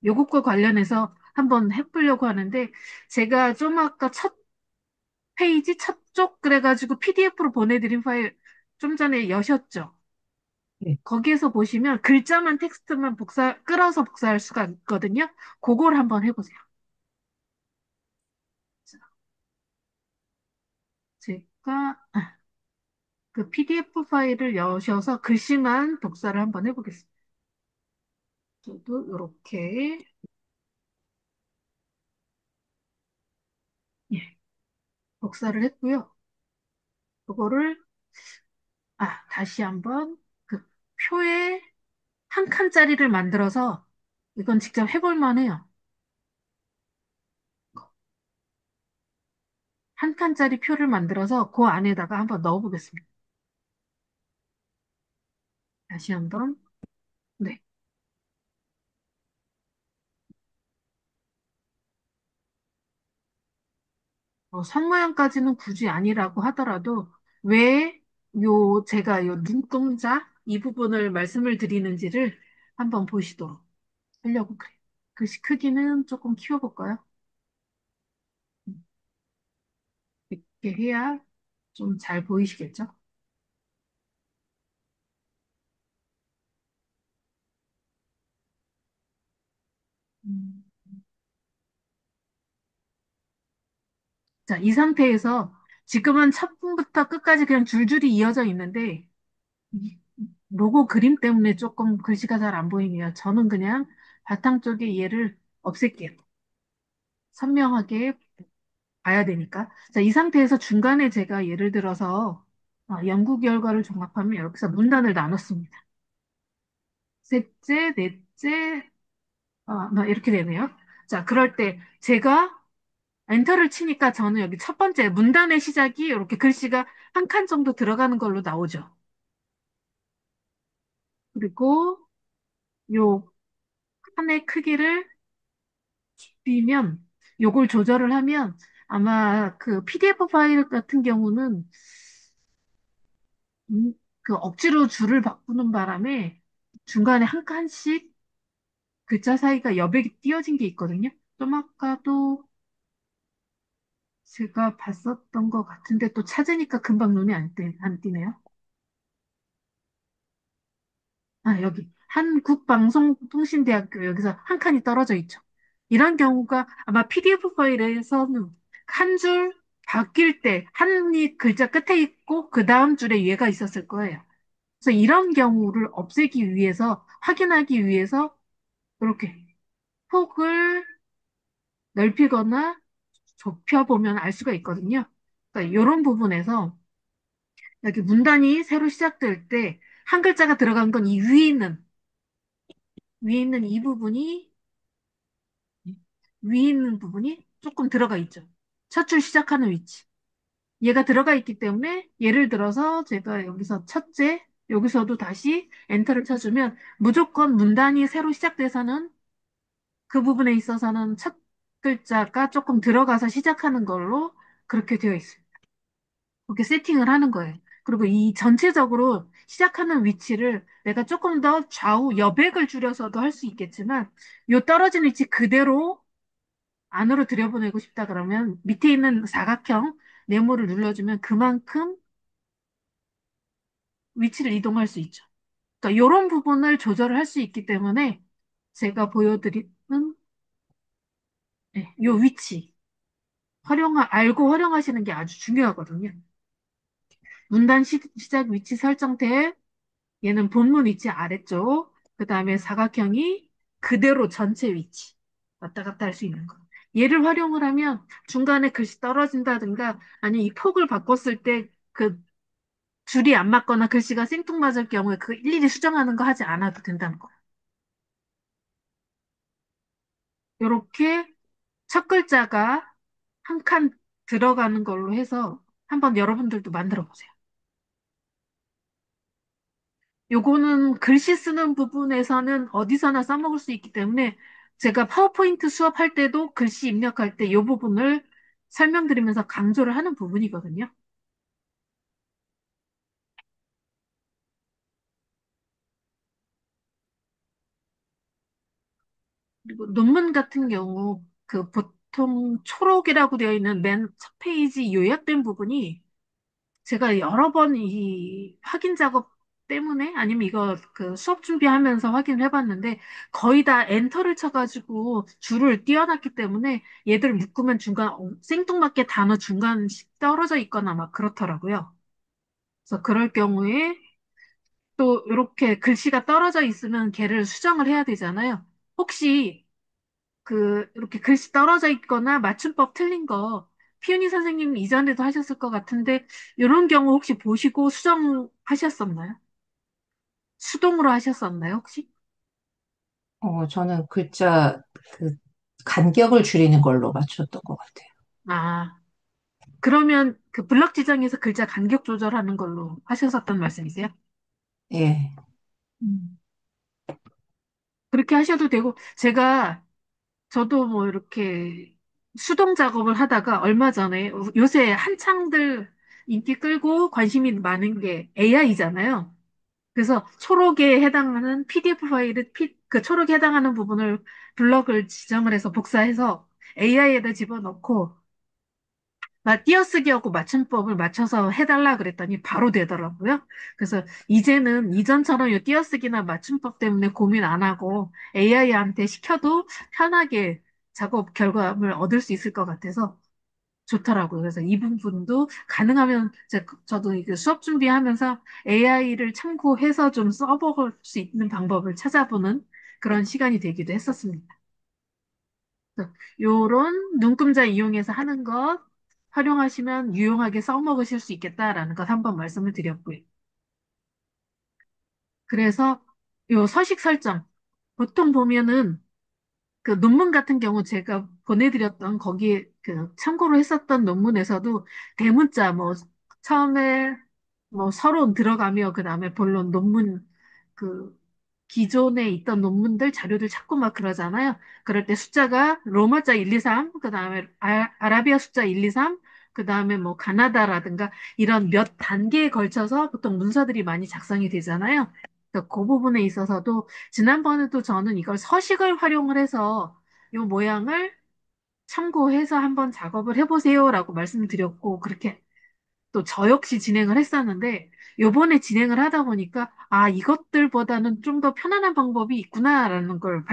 요것과 관련해서 한번 해보려고 하는데 제가 좀 아까 첫 페이지 첫 쪽 그래가지고 PDF로 보내드린 파일 좀 전에 여셨죠. 네. 거기에서 보시면 글자만 텍스트만 끌어서 복사할 수가 있거든요. 그걸 한번 해보세요. 자, 제가 그 PDF 파일을 여셔서 글씨만 복사를 한번 해보겠습니다. 저도 이렇게 예, 복사를 했고요. 그거를 다시 한번 그 표에 한 칸짜리를 만들어서 이건 직접 해볼 만해요. 한 칸짜리 표를 만들어서 그 안에다가 한번 넣어보겠습니다. 다시 한번. 네. 선 모양까지는 굳이 아니라고 하더라도 왜 제가 요 눈동자 이 부분을 말씀을 드리는지를 한번 보시도록 하려고 그래요. 글씨 크기는 조금 키워볼까요? 이렇게 해야 좀 잘 보이시겠죠? 음. 자, 이 상태에서 지금은 첫 분부터 끝까지 그냥 줄줄이 이어져 있는데 이 로고 그림 때문에 조금 글씨가 잘 안 보이네요. 저는 그냥 바탕 쪽에 얘를 없앨게요. 선명하게 봐야 되니까. 자, 이 상태에서 중간에 제가 예를 들어서 연구 결과를 종합하면 여기서 문단을 나눴습니다. 셋째, 넷째, 나 이렇게 되네요. 자, 그럴 때 제가 엔터를 치니까 저는 여기 첫 번째 문단의 시작이 이렇게 글씨가 한 칸 정도 들어가는 걸로 나오죠. 그리고 요 칸의 크기를 비면 요걸 조절을 하면 아마 그 PDF 파일 같은 경우는 그 억지로 줄을 바꾸는 바람에 중간에 한 칸씩 글자 사이가 여백이 띄어진 게 있거든요. 좀 아까도 제가 봤었던 것 같은데 또 찾으니까 금방 눈에 안 띄네요. 여기 한국방송통신대학교 여기서 한 칸이 떨어져 있죠. 이런 경우가 아마 PDF 파일에서는 한 줄 바뀔 때 한이 글자 끝에 있고 그 다음 줄에 얘가 있었을 거예요. 그래서 이런 경우를 없애기 위해서 확인하기 위해서 이렇게 폭을 넓히거나 좁혀보면 알 수가 있거든요. 그러니까 이런 부분에서 여기 문단이 새로 시작될 때 한 글자가 들어간 건 이 위에 있는 이 부분이 위에 있는 부분이 조금 들어가 있죠. 첫 줄 시작하는 위치. 얘가 들어가 있기 때문에 예를 들어서 제가 여기서 첫째, 여기서도 다시 엔터를 쳐주면 무조건 문단이 새로 시작돼서는 그 부분에 있어서는 첫 글자가 조금 들어가서 시작하는 걸로 그렇게 되어 있습니다. 그렇게 세팅을 하는 거예요. 그리고 이 전체적으로 시작하는 위치를 내가 조금 더 좌우 여백을 줄여서도 할 수 있겠지만 요 떨어진 위치 그대로 안으로 들여보내고 싶다 그러면 밑에 있는 사각형 네모를 눌러주면 그만큼 위치를 이동할 수 있죠. 그러니까 이런 부분을 조절을 할 수 있기 때문에 제가 보여드리는 요 위치 알고 활용하시는 게 아주 중요하거든요. 문단 시작 위치 설정될 얘는 본문 위치 아래쪽 그 다음에 사각형이 그대로 전체 위치 왔다 갔다 할 수 있는 거. 얘를 활용을 하면 중간에 글씨 떨어진다든가 아니 이 폭을 바꿨을 때 그 줄이 안 맞거나 글씨가 생뚱맞을 경우에 그 일일이 수정하는 거 하지 않아도 된다는 거. 요렇게 첫 글자가 한 칸 들어가는 걸로 해서 한번 여러분들도 만들어 보세요. 요거는 글씨 쓰는 부분에서는 어디서나 써먹을 수 있기 때문에 제가 파워포인트 수업할 때도 글씨 입력할 때 이 부분을 설명드리면서 강조를 하는 부분이거든요. 그리고 논문 같은 경우 그 보통 초록이라고 되어 있는 맨 첫 페이지 요약된 부분이 제가 여러 번 이 확인 작업 때문에 아니면 이거 그 수업 준비하면서 확인을 해봤는데 거의 다 엔터를 쳐가지고 줄을 띄워놨기 때문에 얘들 묶으면 중간 생뚱맞게 단어 중간 떨어져 있거나 막 그렇더라고요. 그래서 그럴 경우에 또 이렇게 글씨가 떨어져 있으면 걔를 수정을 해야 되잖아요. 혹시 이렇게 글씨 떨어져 있거나 맞춤법 틀린 거 피은희 선생님 이전에도 하셨을 것 같은데 이런 경우 혹시 보시고 수정하셨었나요? 수동으로 하셨었나요, 혹시? 저는 글자 그 간격을 줄이는 걸로 맞췄던 것 같아요. 아, 그러면 그 블럭 지정에서 글자 간격 조절하는 걸로 하셨었던 말씀이세요? 예. 음. 그렇게 하셔도 되고, 저도 뭐 이렇게 수동 작업을 하다가 얼마 전에 요새 한창들 인기 끌고 관심이 많은 게 AI잖아요. 그래서 초록에 해당하는 PDF 파일을 그 초록에 해당하는 부분을 블럭을 지정을 해서 복사해서 AI에다 집어넣고 띄어쓰기하고 맞춤법을 맞춰서 해달라 그랬더니 바로 되더라고요. 그래서 이제는 이전처럼 이 띄어쓰기나 맞춤법 때문에 고민 안 하고 AI한테 시켜도 편하게 작업 결과물 얻을 수 있을 것 같아서 좋더라고요. 그래서 이 부분도 가능하면 저도 이게 수업 준비하면서 AI를 참고해서 좀 써볼 수 있는 방법을 찾아보는 그런 시간이 되기도 했었습니다. 요런 눈금자 이용해서 하는 것 활용하시면 유용하게 써먹으실 수 있겠다라는 것 한번 말씀을 드렸고요. 그래서 요 서식 설정 보통 보면은 그 논문 같은 경우 제가 보내드렸던 거기에 그 참고로 했었던 논문에서도 대문자 뭐 처음에 뭐 서론 들어가며 그 다음에 본론 논문 그 기존에 있던 논문들 자료들 찾고 막 그러잖아요. 그럴 때 숫자가 로마자 1, 2, 3, 그 다음에 아라비아 숫자 1, 2, 3, 그 다음에 뭐 가나다라든가 이런 몇 단계에 걸쳐서 보통 문서들이 많이 작성이 되잖아요. 그래서 그 부분에 있어서도 지난번에도 저는 이걸 서식을 활용을 해서 이 모양을 참고해서 한번 작업을 해보세요라고 말씀드렸고 그렇게 또 저 역시 진행을 했었는데 요번에 진행을 하다 보니까 아, 이것들보다는 좀 더 편안한 방법이 있구나라는 걸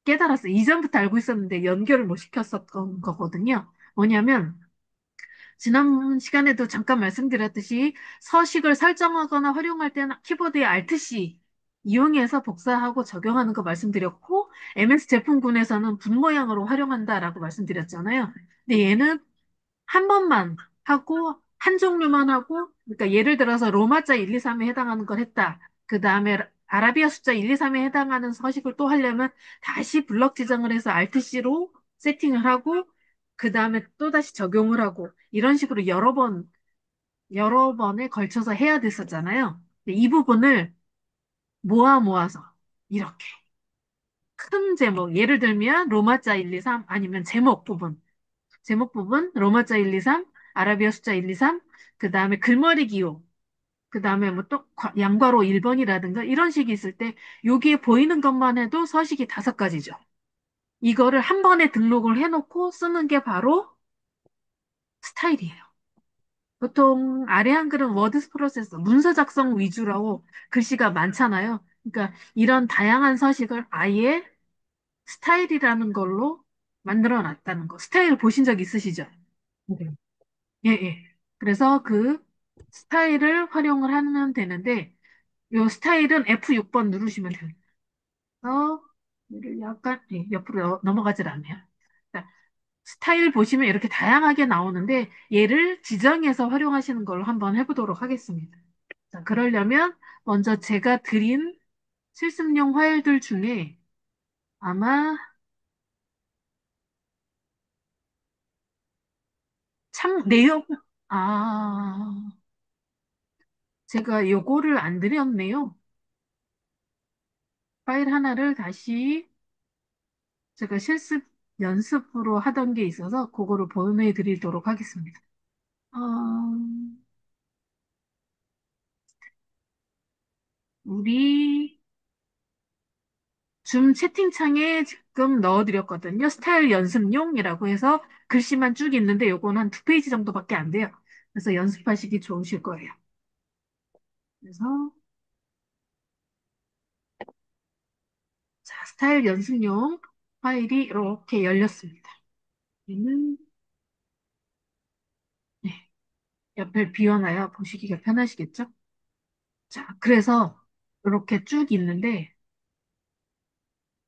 깨달았어요. 이전부터 알고 있었는데 연결을 못 시켰었던 거거든요. 뭐냐면 지난 시간에도 잠깐 말씀드렸듯이 서식을 설정하거나 활용할 때는 키보드의 Alt C 이용해서 복사하고 적용하는 거 말씀드렸고 MS 제품군에서는 분 모양으로 활용한다라고 말씀드렸잖아요. 근데 얘는 한 번만 하고 한 종류만 하고 그러니까 예를 들어서 로마자 1, 2, 3에 해당하는 걸 했다. 그 다음에 아라비아 숫자 1, 2, 3에 해당하는 서식을 또 하려면 다시 블럭 지정을 해서 Alt C로 세팅을 하고 그 다음에 또 다시 적용을 하고 이런 식으로 여러 번에 걸쳐서 해야 됐었잖아요. 근데 이 부분을 모아서 이렇게 큰 제목 예를 들면 로마자 1, 2, 3 아니면 제목 부분, 로마자 1, 2, 3, 아라비아 숫자 1, 2, 3, 그 다음에 글머리 기호, 그 다음에 뭐 또 양괄호 1번이라든가 이런 식이 있을 때 여기에 보이는 것만 해도 서식이 5가지죠. 이거를 한 번에 등록을 해놓고 쓰는 게 바로 스타일이에요. 보통 아래 한글은 워드 프로세서, 문서 작성 위주라고 글씨가 많잖아요. 그러니까 이런 다양한 서식을 아예 스타일이라는 걸로 만들어 놨다는 거. 스타일 보신 적 있으시죠? 네. 예, 예. 그래서 그 스타일을 활용을 하면 되는데, 요 스타일은 F6번 누르시면 됩니다. 얘를 약간, 예, 옆으로 넘어가질 않네요. 자, 스타일 보시면 이렇게 다양하게 나오는데, 얘를 지정해서 활용하시는 걸로 한번 해보도록 하겠습니다. 자, 그러려면 먼저 제가 드린 실습용 파일들 중에 아마 내용, 아, 제가 요거를 안 드렸네요. 파일 하나를 다시 제가 실습 연습으로 하던 게 있어서 그거를 보내드리도록 하겠습니다. 어, 우리 줌 채팅창에 지금 넣어드렸거든요. 스타일 연습용이라고 해서 글씨만 쭉 있는데 요거는 한 2페이지 정도밖에 안 돼요. 그래서 연습하시기 좋으실 거예요. 그래서 자, 스타일 연습용 파일이 이렇게 열렸습니다. 얘는 네, 옆을 비워놔야 보시기가 편하시겠죠? 자, 그래서 이렇게 쭉 있는데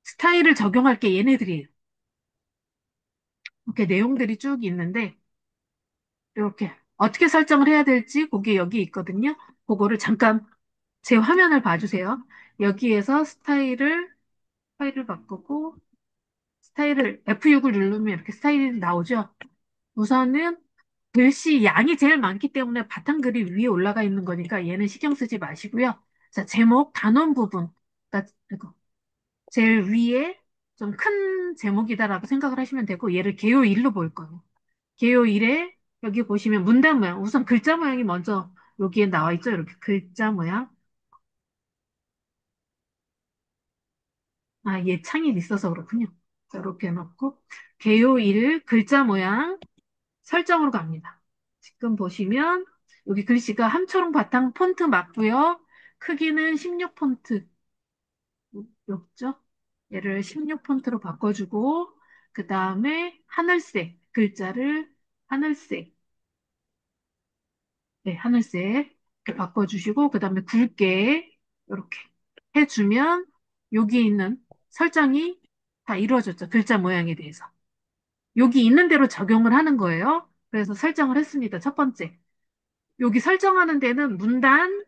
스타일을 적용할 게 얘네들이에요. 이렇게 내용들이 쭉 있는데 이렇게 어떻게 설정을 해야 될지 그게 여기 있거든요. 그거를 잠깐 제 화면을 봐주세요. 여기에서 파일을 바꾸고 스타일을 F6을 누르면 이렇게 스타일이 나오죠. 우선은 글씨 양이 제일 많기 때문에 바탕글이 위에 올라가 있는 거니까 얘는 신경 쓰지 마시고요. 자, 제목 단원 부분. 그러니까 이거 제일 위에 좀 큰 제목이다라고 생각을 하시면 되고 얘를 개요 1로 볼 거예요. 개요 1에 여기 보시면 문단 모양. 우선 글자 모양이 먼저 여기에 나와 있죠. 이렇게 글자 모양. 아, 얘 창이 있어서 그렇군요. 자, 이렇게 해놓고 개요 1 글자 모양 설정으로 갑니다. 지금 보시면 여기 글씨가 함초롱 바탕 폰트 맞고요. 크기는 16 폰트 였죠? 얘를 16 폰트로 바꿔주고 그 다음에 하늘색 글자를 하늘색 네, 하늘색 이렇게 바꿔주시고 그 다음에 굵게 이렇게 해주면 여기 있는 설정이 다 이루어졌죠. 글자 모양에 대해서. 여기 있는 대로 적용을 하는 거예요. 그래서 설정을 했습니다. 첫 번째. 여기 설정하는 데는 문단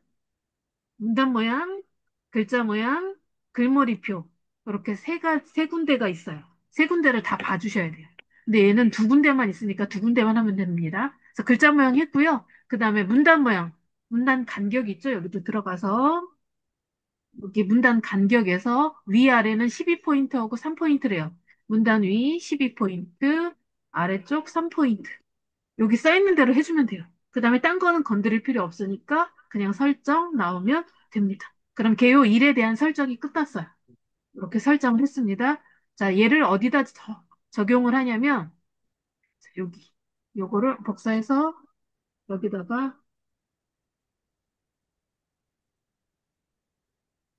모양, 글자 모양, 글머리표. 이렇게 세 군데가 있어요. 세 군데를 다 봐주셔야 돼요. 근데 얘는 두 군데만 있으니까 두 군데만 하면 됩니다. 그래서 글자 모양 했고요. 그 다음에 문단 모양, 문단 간격 있죠? 여기도 들어가서 여기 문단 간격에서 위아래는 12포인트하고 3포인트래요. 문단 위 12포인트, 아래쪽 3포인트. 여기 써 있는 대로 해주면 돼요. 그 다음에 딴 거는 건드릴 필요 없으니까 그냥 설정 나오면 됩니다. 그럼 개요 1에 대한 설정이 끝났어요. 이렇게 설정을 했습니다. 자, 얘를 어디다 적용을 하냐면 여기 요거를 복사해서 여기다가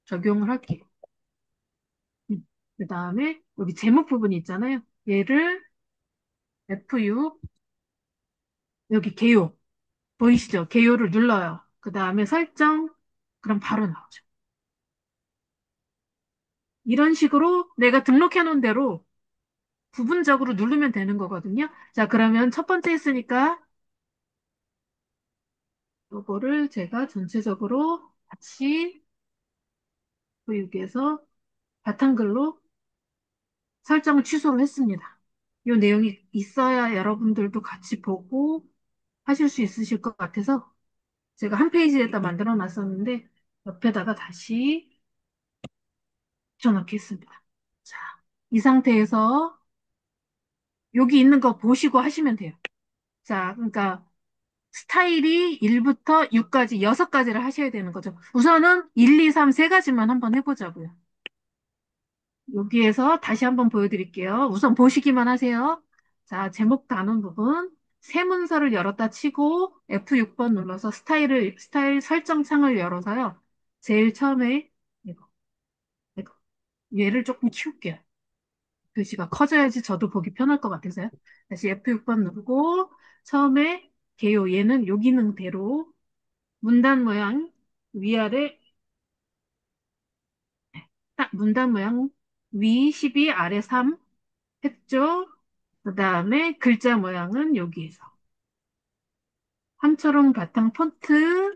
적용을 할게요. 그 다음에 여기 제목 부분이 있잖아요. 얘를 F6 여기 개요 보이시죠? 개요를 눌러요. 그 다음에 설정 그럼 바로 나오죠. 이런 식으로 내가 등록해 놓은 대로 부분적으로 누르면 되는 거거든요. 자, 그러면 첫 번째 했으니까 요거를 제가 전체적으로 같이 F6에서 바탕글로 설정을 취소를 했습니다. 이 내용이 있어야 여러분들도 같이 보고 하실 수 있으실 것 같아서 제가 한 페이지에다 만들어 놨었는데 옆에다가 다시 붙여넣겠습니다. 자, 이 상태에서 여기 있는 거 보시고 하시면 돼요. 자, 그러니까 스타일이 1부터 6까지 6가지를 하셔야 되는 거죠. 우선은 1, 2, 3, 3가지만 한번 해보자고요. 여기에서 다시 한번 보여드릴게요. 우선 보시기만 하세요. 자, 제목 단원 부분. 새 문서를 열었다 치고 F6번 눌러서 스타일 설정 창을 열어서요. 제일 처음에 이거, 얘를 조금 키울게요. 글씨가 커져야지 저도 보기 편할 것 같아서요. 다시 F6번 누르고 처음에 개요 얘는 요 기능대로 문단 모양 위아래 딱 문단 모양 위 12 아래 3 했죠. 그 다음에 글자 모양은 여기에서 함초롱 바탕 폰트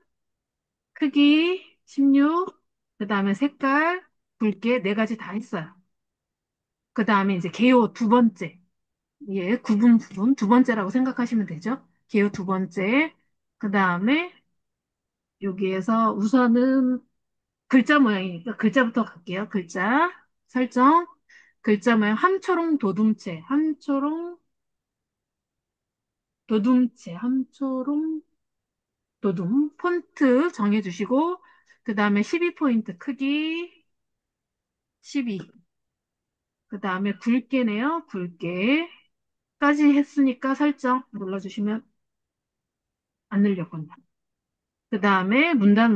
크기 16, 그 다음에 색깔 굵게 네 가지 다 했어요. 그 다음에 이제 개요 두 번째 예, 구분 부분 두 번째라고 생각하시면 되죠. 개요 두 번째 그 다음에 여기에서 우선은 글자 모양이니까 글자부터 갈게요. 글자 설정 글자 모양 함초롱 도둠체 함초롱 도둠체 함초롱 도둠 폰트 정해주시고 그 다음에 12포인트 크기 12 그 다음에 굵게네요. 굵게까지 했으니까 설정 눌러주시면 안 늘렸군요. 그 다음에 문단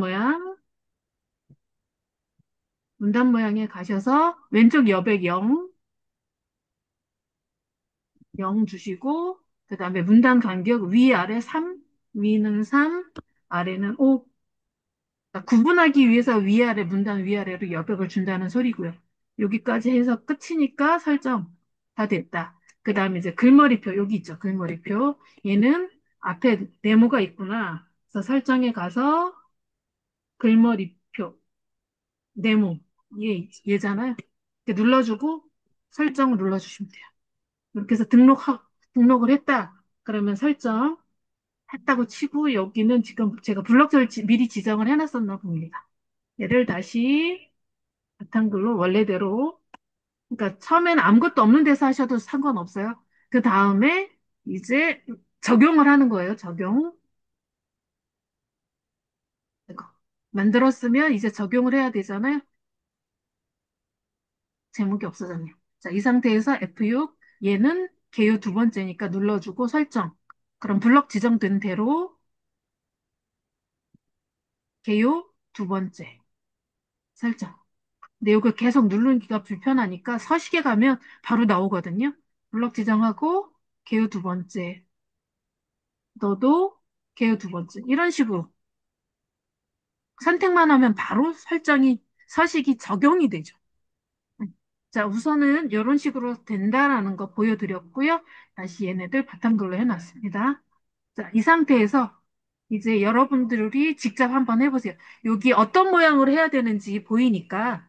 모양에 가셔서 왼쪽 여백 0, 0 주시고 그 다음에 문단 간격 위아래 3, 위는 3, 아래는 5. 구분하기 위해서 문단 위아래로 여백을 준다는 소리고요. 여기까지 해서 끝이니까 설정 다 됐다. 그 다음에 이제 글머리표, 여기 있죠. 글머리표. 얘는 앞에 네모가 있구나. 그래서 설정에 가서 글머리표, 네모. 얘잖아요. 이렇게 눌러주고 설정을 눌러주시면 돼요. 이렇게 해서 등록을 했다. 그러면 설정 했다고 치고 여기는 지금 제가 블럭을 미리 지정을 해놨었나 봅니다. 얘를 다시 바탕글로 원래대로 그러니까 처음에는 아무것도 없는 데서 하셔도 상관없어요. 그 다음에 이제 적용을 하는 거예요. 적용. 이거. 만들었으면 이제 적용을 해야 되잖아요. 제목이 없어졌네요. 자, 이 상태에서 F6 얘는 개요 두 번째니까 눌러주고 설정. 그럼 블럭 지정된 대로 개요 두 번째 설정. 근데 이거 계속 누르기가 불편하니까 서식에 가면 바로 나오거든요. 블럭 지정하고 개요 두 번째. 너도 개요 두 번째. 이런 식으로 선택만 하면 바로 서식이 적용이 되죠. 자, 우선은 이런 식으로 된다라는 거 보여드렸고요. 다시 얘네들 바탕글로 해놨습니다. 자, 이 상태에서 이제 여러분들이 직접 한번 해보세요. 여기 어떤 모양으로 해야 되는지 보이니까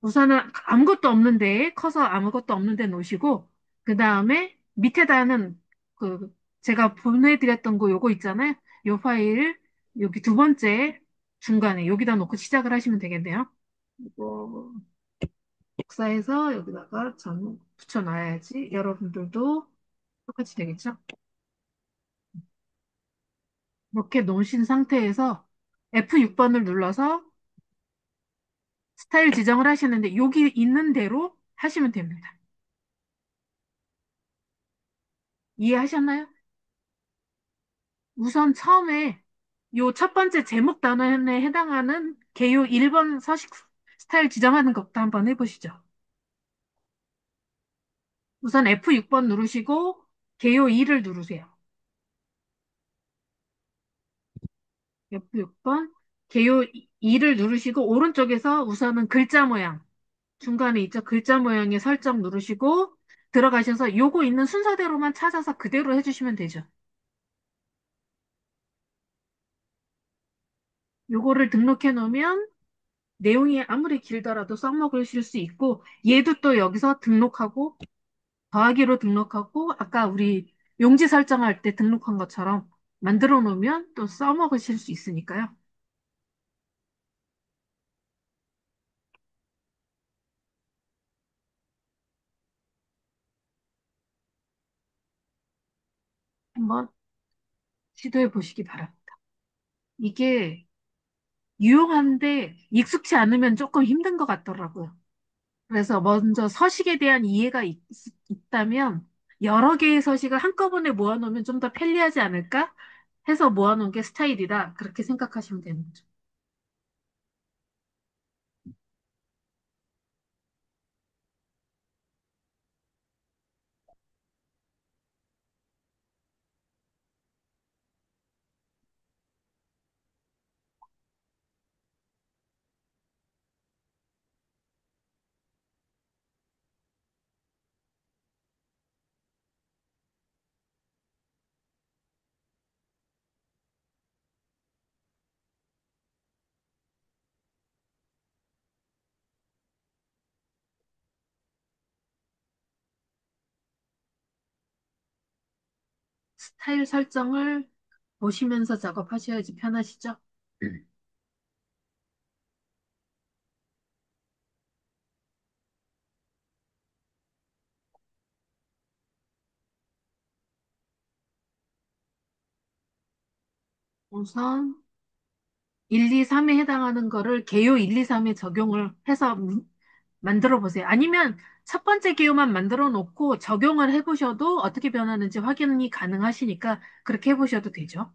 우선은 아무것도 없는데, 커서 아무것도 없는데 놓으시고, 그 다음에 밑에다는 그, 제가 보내드렸던 거 요거 있잖아요. 요 파일, 여기 두 번째 중간에 여기다 놓고 시작을 하시면 되겠네요. 이거 복사해서 여기다가 전 붙여놔야지. 여러분들도 똑같이 되겠죠? 이렇게 놓으신 상태에서 F6번을 눌러서 스타일 지정을 하시는데 여기 있는 대로 하시면 됩니다. 이해하셨나요? 우선 처음에 요 첫 번째 제목 단원에 해당하는 개요 1번 서식 스타일 지정하는 것부터 한번 해보시죠. 우선 F6번 누르시고 개요 2를 누르세요. F6번 개요 2를 누르시고 오른쪽에서 우선은 글자 모양 중간에 있죠. 글자 모양의 설정 누르시고 들어가셔서 요거 있는 순서대로만 찾아서 그대로 해주시면 되죠. 요거를 등록해 놓으면 내용이 아무리 길더라도 써먹으실 수 있고 얘도 또 여기서 등록하고 더하기로 등록하고 아까 우리 용지 설정할 때 등록한 것처럼 만들어 놓으면 또 써먹으실 수 있으니까요. 한번 시도해 보시기 바랍니다. 이게 유용한데 익숙치 않으면 조금 힘든 것 같더라고요. 그래서 먼저 서식에 대한 이해가 있다면 여러 개의 서식을 한꺼번에 모아놓으면 좀 더 편리하지 않을까 해서 모아놓은 게 스타일이다. 그렇게 생각하시면 되는 거죠. 스타일 설정을 보시면서 작업하셔야지 편하시죠? 우선 1, 2, 3에 해당하는 거를 개요 1, 2, 3에 적용을 해서 만들어 보세요. 아니면 첫 번째 개요만 만들어 놓고 적용을 해보셔도 어떻게 변하는지 확인이 가능하시니까 그렇게 해보셔도 되죠.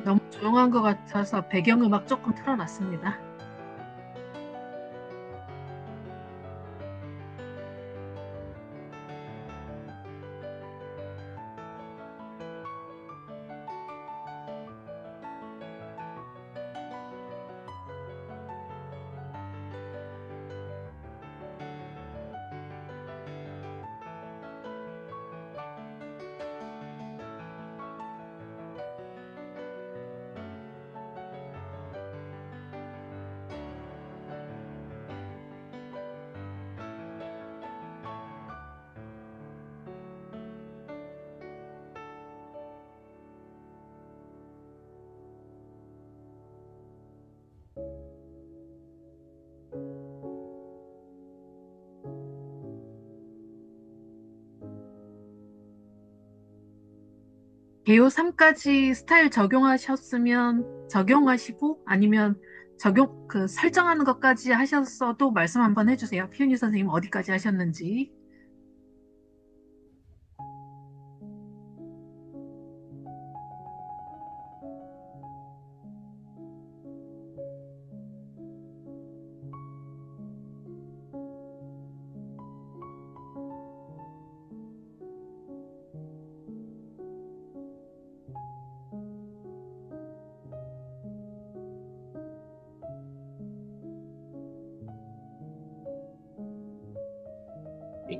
너무 조용한 것 같아서 배경음악 조금 틀어놨습니다. 개요 3까지 스타일 적용하셨으면 적용하시고 아니면 설정하는 것까지 하셨어도 말씀 한번 해주세요. 피윤희 선생님 어디까지 하셨는지.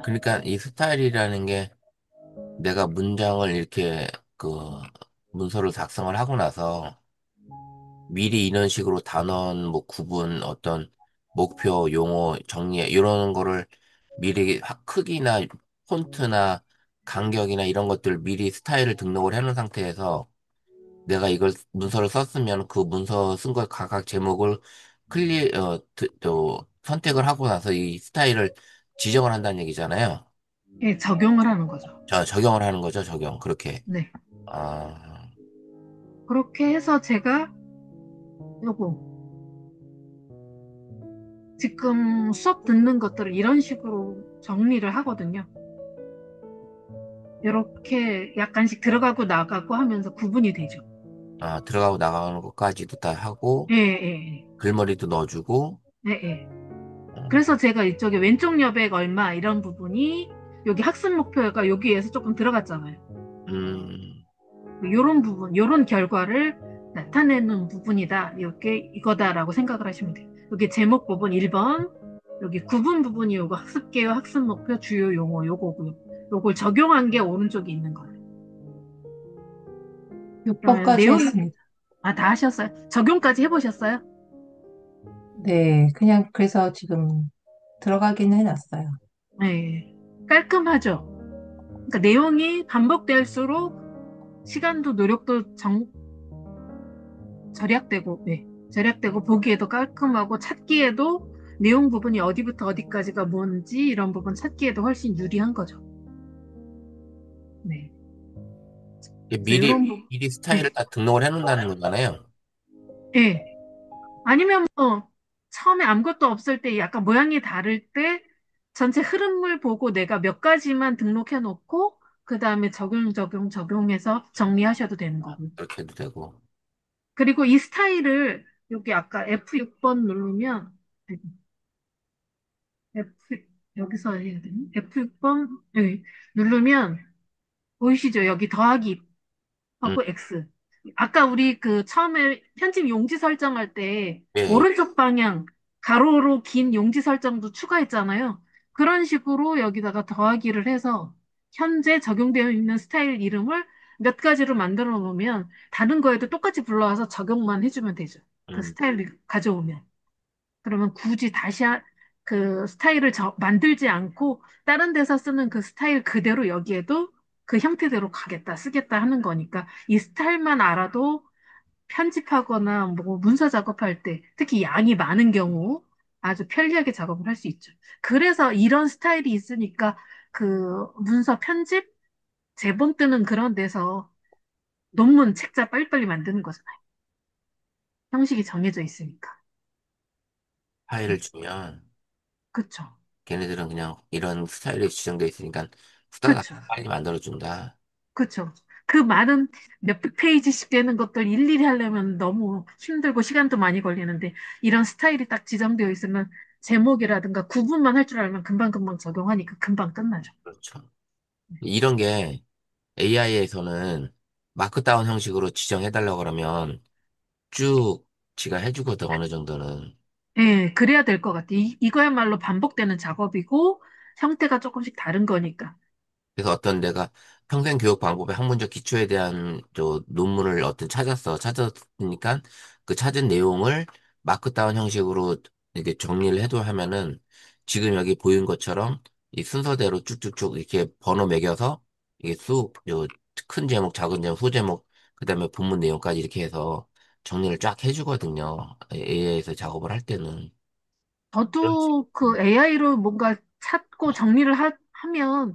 그러니까 이 스타일이라는 게 내가 문장을 이렇게 그 문서를 작성을 하고 나서 미리 이런 식으로 단원 뭐 구분 어떤 목표 용어 정리 이런 거를 미리 크기나 폰트나 간격이나 이런 것들 미리 스타일을 등록을 해놓은 상태에서 내가 이걸 문서를 썼으면 그 문서 쓴 거 각각 제목을 또 선택을 하고 나서 이 스타일을 지정을 한다는 얘기잖아요. 예, 적용을 하는 거죠. 적용을 하는 거죠, 적용. 그렇게. 네. 아, 그렇게 해서 제가 요거 지금 수업 듣는 것들을 이런 식으로 정리를 하거든요. 이렇게 약간씩 들어가고 나가고 하면서 구분이 되죠. 들어가고 나가는 것까지도 다 하고, 예, 예, 글머리도 넣어주고, 예, 예, 예. 음, 그래서 제가 이쪽에 왼쪽 여백 얼마 이런 부분이 여기 학습 목표가 여기에서 조금 들어갔잖아요. 음, 요런 부분, 요런 결과를 나타내는 부분이다. 이렇게 이거다라고 생각을 하시면 돼요. 여기 제목 부분 1번, 여기 구분 부분이 요거 학습 개요, 학습 목표, 주요 용어 요거고요. 요걸 적용한 게 오른쪽에 있는 거예요. 그러면 6번까지 내용이 했습니다. 다 하셨어요? 적용까지 해보셨어요? 네, 그냥 그래서 지금 들어가기는 해놨어요. 네, 깔끔하죠. 그러니까 내용이 반복될수록 시간도 노력도 절약되고, 네, 절약되고 보기에도 깔끔하고 찾기에도 내용 부분이 어디부터 어디까지가 뭔지 이런 부분 찾기에도 훨씬 유리한 거죠. 네, 이게 그래서 이런 부분, 미리 스타일을 네, 다 등록을 해놓는다는 거잖아요. 네. 아니면 뭐 처음에 아무것도 없을 때 약간 모양이 다를 때 전체 흐름을 보고 내가 몇 가지만 등록해 놓고 그 다음에 적용해서 정리하셔도 되는 거고요. 그렇게 해도 되고. 그리고 이 스타일을 여기 아까 F6번 누르면 F 여기서 해야 되니? F6번 여기 누르면 보이시죠? 여기 더하기 음, 하고 X. 아까 우리 그 처음에 편집 용지 설정할 때 예, 예. 오른쪽 방향 가로로 긴 용지 설정도 추가했잖아요. 그런 식으로 여기다가 더하기를 해서 현재 적용되어 있는 스타일 이름을 몇 가지로 만들어 놓으면 다른 거에도 똑같이 불러와서 적용만 해주면 되죠. 그 음, 스타일 가져오면. 그러면 굳이 그 스타일을 만들지 않고 다른 데서 쓰는 그 스타일 그대로 여기에도 그 형태대로 가겠다, 쓰겠다 하는 거니까 이 스타일만 알아도 편집하거나 뭐 문서 작업할 때 특히 양이 많은 경우 아주 편리하게 작업을 할 수 있죠. 그래서 이런 스타일이 있으니까 그 문서 편집, 제본 뜨는 그런 데서 논문 책자 빨리빨리 만드는 거잖아요. 형식이 정해져 있으니까. 파일을 주면 그쵸. 걔네들은 그냥 이런 스타일이 지정돼 있으니까 후다닥 그쵸. 빨리 만들어준다. 그쵸. 그 많은 몇백 페이지씩 되는 것들 일일이 하려면 너무 힘들고 시간도 많이 걸리는데 이런 스타일이 딱 지정되어 있으면 제목이라든가 구분만 할 줄 알면 금방금방 적용하니까 금방 끝나죠. 그렇죠. 이런 게 AI에서는 마크다운 형식으로 지정해달라고 그러면 쭉 지가 해주거든, 어느 정도는. 예, 그래야 될 것 같아. 이거야말로 반복되는 작업이고 형태가 조금씩 다른 거니까. 그래서 어떤 내가 평생 교육 방법의 학문적 기초에 대한 논문을 찾았으니까 그 찾은 내용을 마크다운 형식으로 이렇게 정리를 해도 하면은 지금 여기 보인 것처럼 이 순서대로 쭉쭉쭉 이렇게 번호 매겨서 이게 큰 제목, 작은 제목, 소제목, 그다음에 본문 내용까지 이렇게 해서 정리를 쫙 해주거든요. AI에서 작업을 할 때는. 그렇지. 저도 그 AI로 뭔가 찾고 정리를 하면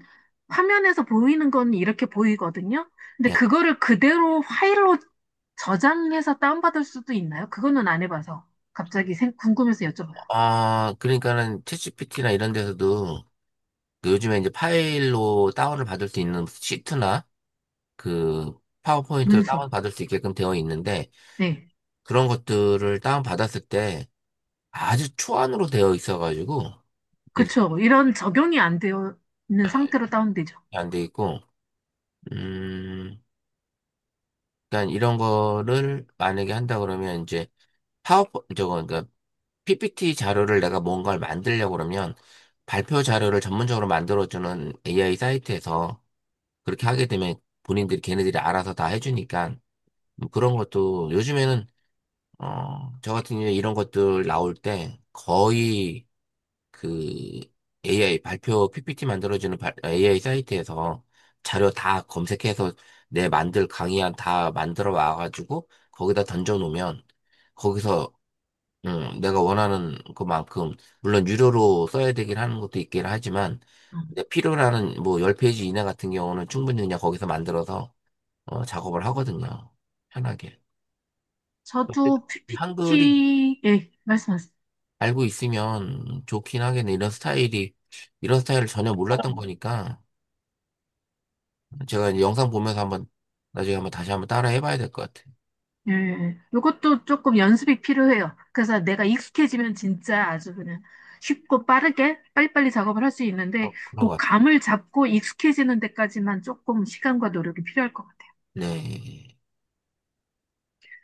화면에서 보이는 건 이렇게 보이거든요. 근데 예. 그거를 그대로 파일로 저장해서 다운받을 수도 있나요? 그거는 안 해봐서 갑자기 궁금해서 여쭤봐요. 그러니까는 챗GPT나 이런 데서도 그 요즘에 이제 파일로 다운을 받을 수 있는 시트나 그 파워포인트를 문서. 다운받을 수 있게끔 되어 있는데 네. 그런 것들을 다운받았을 때 아주 초안으로 되어 있어가지고 이렇게 그쵸. 이런 적용이 안 되어 있는 상태로 다운되죠. 안 돼 있고, 음, 그러니까 이런 거를 만약에 한다 그러면 이제 그러니까 PPT 자료를 내가 뭔가를 만들려고 그러면 발표 자료를 전문적으로 만들어주는 AI 사이트에서 그렇게 하게 되면 본인들이 걔네들이 알아서 다 해주니까 그런 것도 요즘에는 저 같은 경우에 이런 것들 나올 때 거의 그 AI 발표 PPT 만들어주는 AI 사이트에서 자료 다 검색해서 내 만들 강의안 다 만들어 와가지고 거기다 던져놓으면 거기서 내가 원하는 그만큼 물론 유료로 써야 되긴 하는 것도 있긴 하지만 음. 내 필요로 하는 뭐 10페이지 이내 같은 경우는 충분히 그냥 거기서 만들어서 작업을 하거든요. 편하게. 저도 한글이 PPT, 예, 말씀하세요. 알고 있으면 좋긴 하겠네. 이런 스타일을 전혀 몰랐던 거니까 제가 이제 영상 보면서 나중에 한번 다시 한번 따라 해봐야 될 것 같아요. 예, 이것도 조금 연습이 필요해요. 그래서 내가 익숙해지면 진짜 아주 그냥 쉽고 빠르게 빨리빨리 작업을 할 수 있는데 그런 그 것 같아요. 감을 잡고 익숙해지는 데까지만 조금 시간과 노력이 필요할 것 같아요. 네.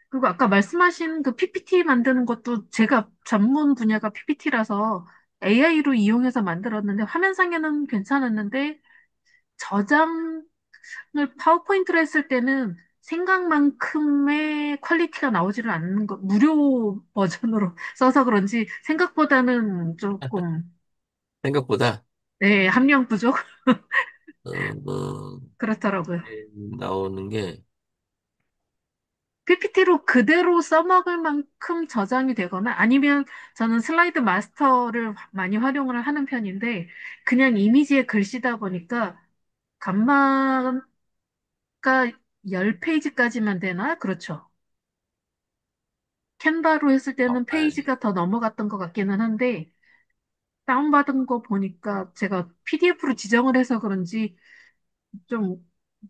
그리고 아까 말씀하신 그 PPT 만드는 것도 제가 전문 분야가 PPT라서 AI로 이용해서 만들었는데 화면상에는 괜찮았는데 저장을 파워포인트로 했을 때는 생각만큼의 퀄리티가 나오지를 않는 거, 무료 버전으로 써서 그런지 생각보다는 조금, 생각보다 네, 함량 부족? 뭐 그렇더라고요. 나오는 게 PPT로 그대로 써먹을 만큼 저장이 되거나 아니면 저는 슬라이드 마스터를 많이 활용을 하는 편인데 그냥 이미지에 글씨다 보니까 감마가 10페이지까지만 되나? 그렇죠. 캔바로 했을 때는 네. 페이지가 더 넘어갔던 것 같기는 한데 다운받은 거 보니까 제가 PDF로 지정을 해서 그런지 좀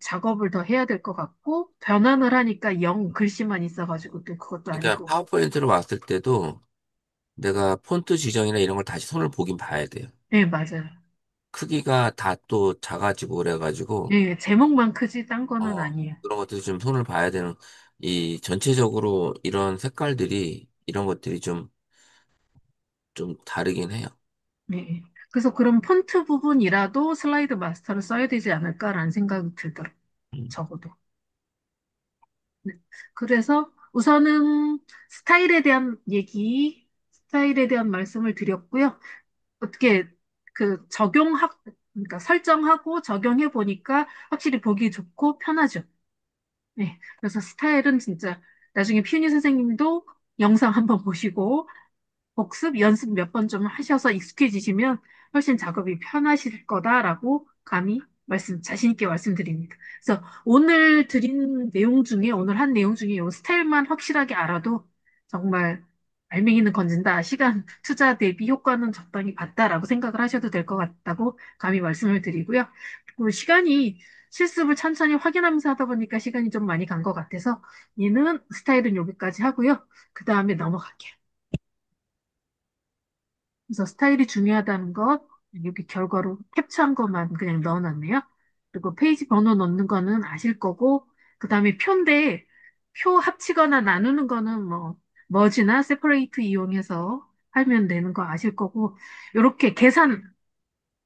작업을 더 해야 될 것 같고 변환을 하니까 영 글씨만 있어가지고 또 그것도 그러니까 아니고. 파워포인트로 왔을 때도 내가 폰트 지정이나 이런 걸 다시 손을 보긴 봐야 돼요. 네, 맞아요. 크기가 다 또 작아지고 그래가지고 예, 제목만 크지 딴 거는 아니에요. 그런 것도 좀 손을 봐야 되는 이 전체적으로 이런 색깔들이 이런 것들이 좀 다르긴 해요. 예. 그래서 그럼 폰트 부분이라도 슬라이드 마스터를 써야 되지 않을까라는 생각이 들더라고요. 음. 적어도. 네. 그래서 우선은 스타일에 대한 말씀을 드렸고요. 어떻게 그러니까 설정하고 적용해 보니까 확실히 보기 좋고 편하죠. 네. 그래서 스타일은 진짜 나중에 피니 선생님도 영상 한번 보시고 복습, 연습 몇 번 좀 하셔서 익숙해지시면 훨씬 작업이 편하실 거다라고 감히 자신 있게 말씀드립니다. 그래서 오늘 한 내용 중에 이 스타일만 확실하게 알아도 정말 알맹이는 건진다. 시간 투자 대비 효과는 적당히 봤다라고 생각을 하셔도 될 것 같다고 감히 말씀을 드리고요. 그리고 실습을 천천히 확인하면서 하다 보니까 시간이 좀 많이 간 것 같아서 얘는 스타일은 여기까지 하고요. 그 다음에 넘어갈게요. 그래서 스타일이 중요하다는 것, 여기 결과로 캡처한 것만 그냥 넣어놨네요. 그리고 페이지 번호 넣는 거는 아실 거고, 그 다음에 표인데, 표 합치거나 나누는 거는 머지나 세퍼레이트 이용해서 하면 되는 거 아실 거고, 요렇게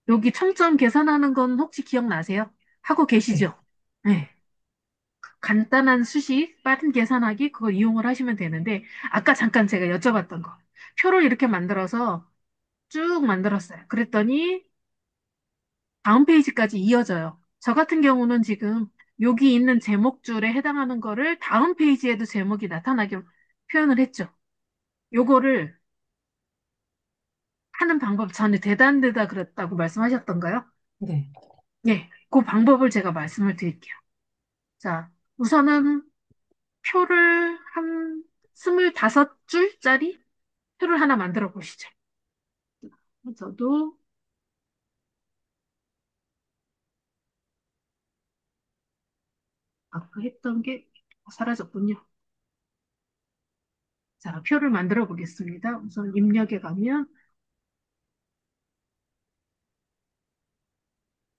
여기 청점 계산하는 건 혹시 기억나세요? 하고 네. 계시죠? 네. 간단한 수식, 빠른 계산하기, 그거 이용을 하시면 되는데, 아까 잠깐 제가 여쭤봤던 거. 표를 이렇게 만들어서 쭉 만들었어요. 그랬더니 다음 페이지까지 이어져요. 저 같은 경우는 지금 여기 있는 제목줄에 해당하는 거를 다음 페이지에도 제목이 나타나게 표현을 했죠. 요거를 하는 방법 전에 대단되다 그랬다고 말씀하셨던가요? 네. 예, 그 방법을 제가 말씀을 드릴게요. 자, 우선은 표를 한 25줄짜리 표를 하나 만들어 보시죠. 저도 아까 했던 게 사라졌군요. 자, 표를 만들어 보겠습니다. 우선 입력에 가면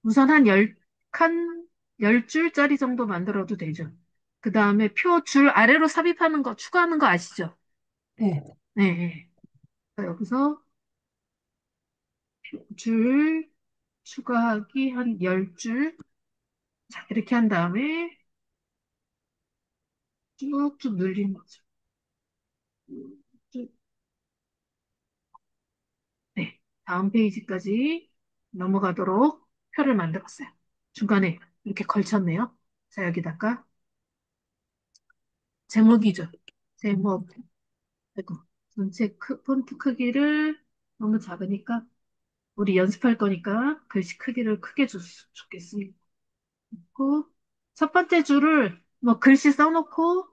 우선 열 줄짜리 정도 만들어도 되죠. 그 다음에 표 줄 아래로 삽입하는 거, 추가하는 거 아시죠? 네. 네. 네. 자, 여기서 줄 추가하기 한 10줄. 자, 이렇게 한 다음에 쭉쭉 늘리는 거죠. 쭉. 네. 다음 페이지까지 넘어가도록 표를 만들었어요. 중간에 이렇게 걸쳤네요. 자, 여기다가 제목이죠. 제목. 아이고, 전체 폰트 크기를 너무 작으니까 우리 연습할 거니까 글씨 크기를 크게 줬으면 좋겠습니다. 그리고 첫 번째 줄을 뭐 글씨 써놓고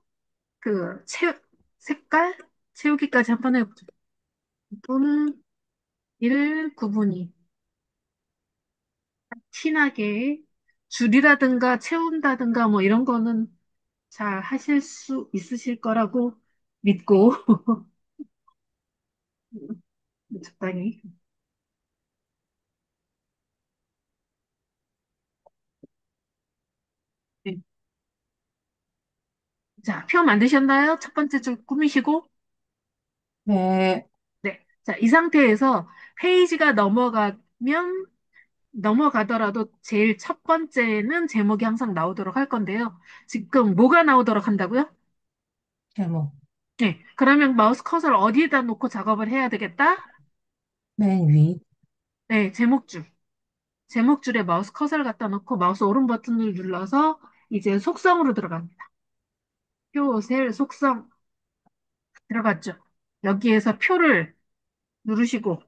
그 색깔 채우기까지 한번 해보죠. 또는 1 구분이 티나게 줄이라든가 채운다든가 뭐 이런 거는 잘 하실 수 있으실 거라고 믿고 적당히. 네. 자, 표 만드셨나요? 첫 번째 줄 꾸미시고. 네, 네. 자, 이 상태에서 페이지가 넘어가더라도 제일 첫 번째는 제목이 항상 나오도록 할 건데요. 지금 뭐가 나오도록 한다고요? 제목. 네. 그러면 마우스 커서를 어디에다 놓고 작업을 해야 되겠다? 맨 위. 네. 제목줄. 제목줄에 마우스 커서를 갖다 놓고 마우스 오른 버튼을 눌러서 이제 속성으로 들어갑니다. 표, 셀, 속성 들어갔죠. 여기에서 표를 누르시고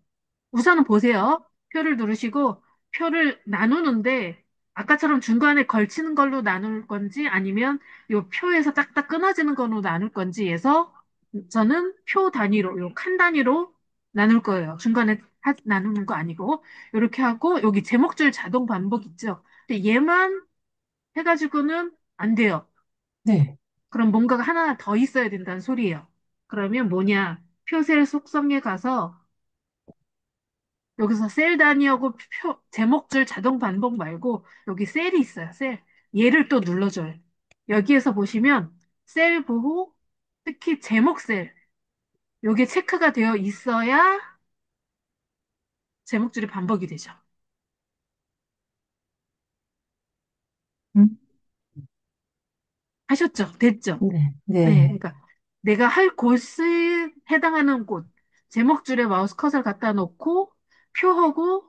우선은 보세요. 표를 누르시고 표를 나누는데 아까처럼 중간에 걸치는 걸로 나눌 건지 아니면 요 표에서 딱딱 끊어지는 걸로 나눌 건지 해서 저는 표 단위로 요 칸 단위로 나눌 거예요. 중간에 나누는 거 아니고 이렇게 하고 여기 제목줄 자동 반복 있죠. 근데 얘만 해가지고는 안 돼요. 네, 그럼 뭔가가 하나 더 있어야 된다는 소리예요. 그러면 뭐냐? 표셀 속성에 가서 여기서 셀 단위하고 제목줄 자동 반복 말고 여기 셀이 있어요. 셀. 얘를 또 눌러줘요. 여기에서 보시면 셀 보고 특히 제목 셀. 요게 체크가 되어 있어야 제목줄이 반복이 되죠. 음, 하셨죠? 됐죠? 네, 네. 네, 그러니까 내가 할 곳에 해당하는 곳 제목줄에 마우스 커서를 갖다 놓고 표하고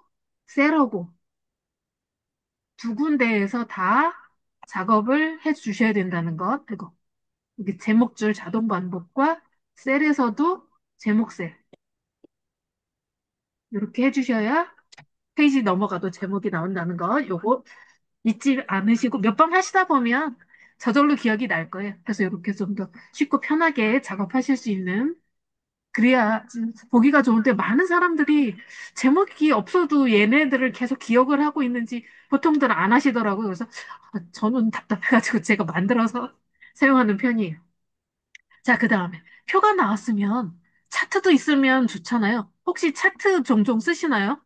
셀하고 두 군데에서 다 작업을 해 주셔야 된다는 것. 그리고 이게 제목줄 자동 반복과 셀에서도 제목 셀 이렇게 해주셔야 페이지 넘어가도 제목이 나온다는 거. 요거 잊지 않으시고 몇 번 하시다 보면 저절로 기억이 날 거예요. 그래서 이렇게 좀 더 쉽고 편하게 작업하실 수 있는 그래야 보기가 좋은데 많은 사람들이 제목이 없어도 얘네들을 계속 기억을 하고 있는지 보통들은 안 하시더라고요. 그래서 저는 답답해가지고 제가 만들어서 사용하는 편이에요. 자, 그 다음에 표가 나왔으면 차트도 있으면 좋잖아요. 혹시 차트 종종 쓰시나요?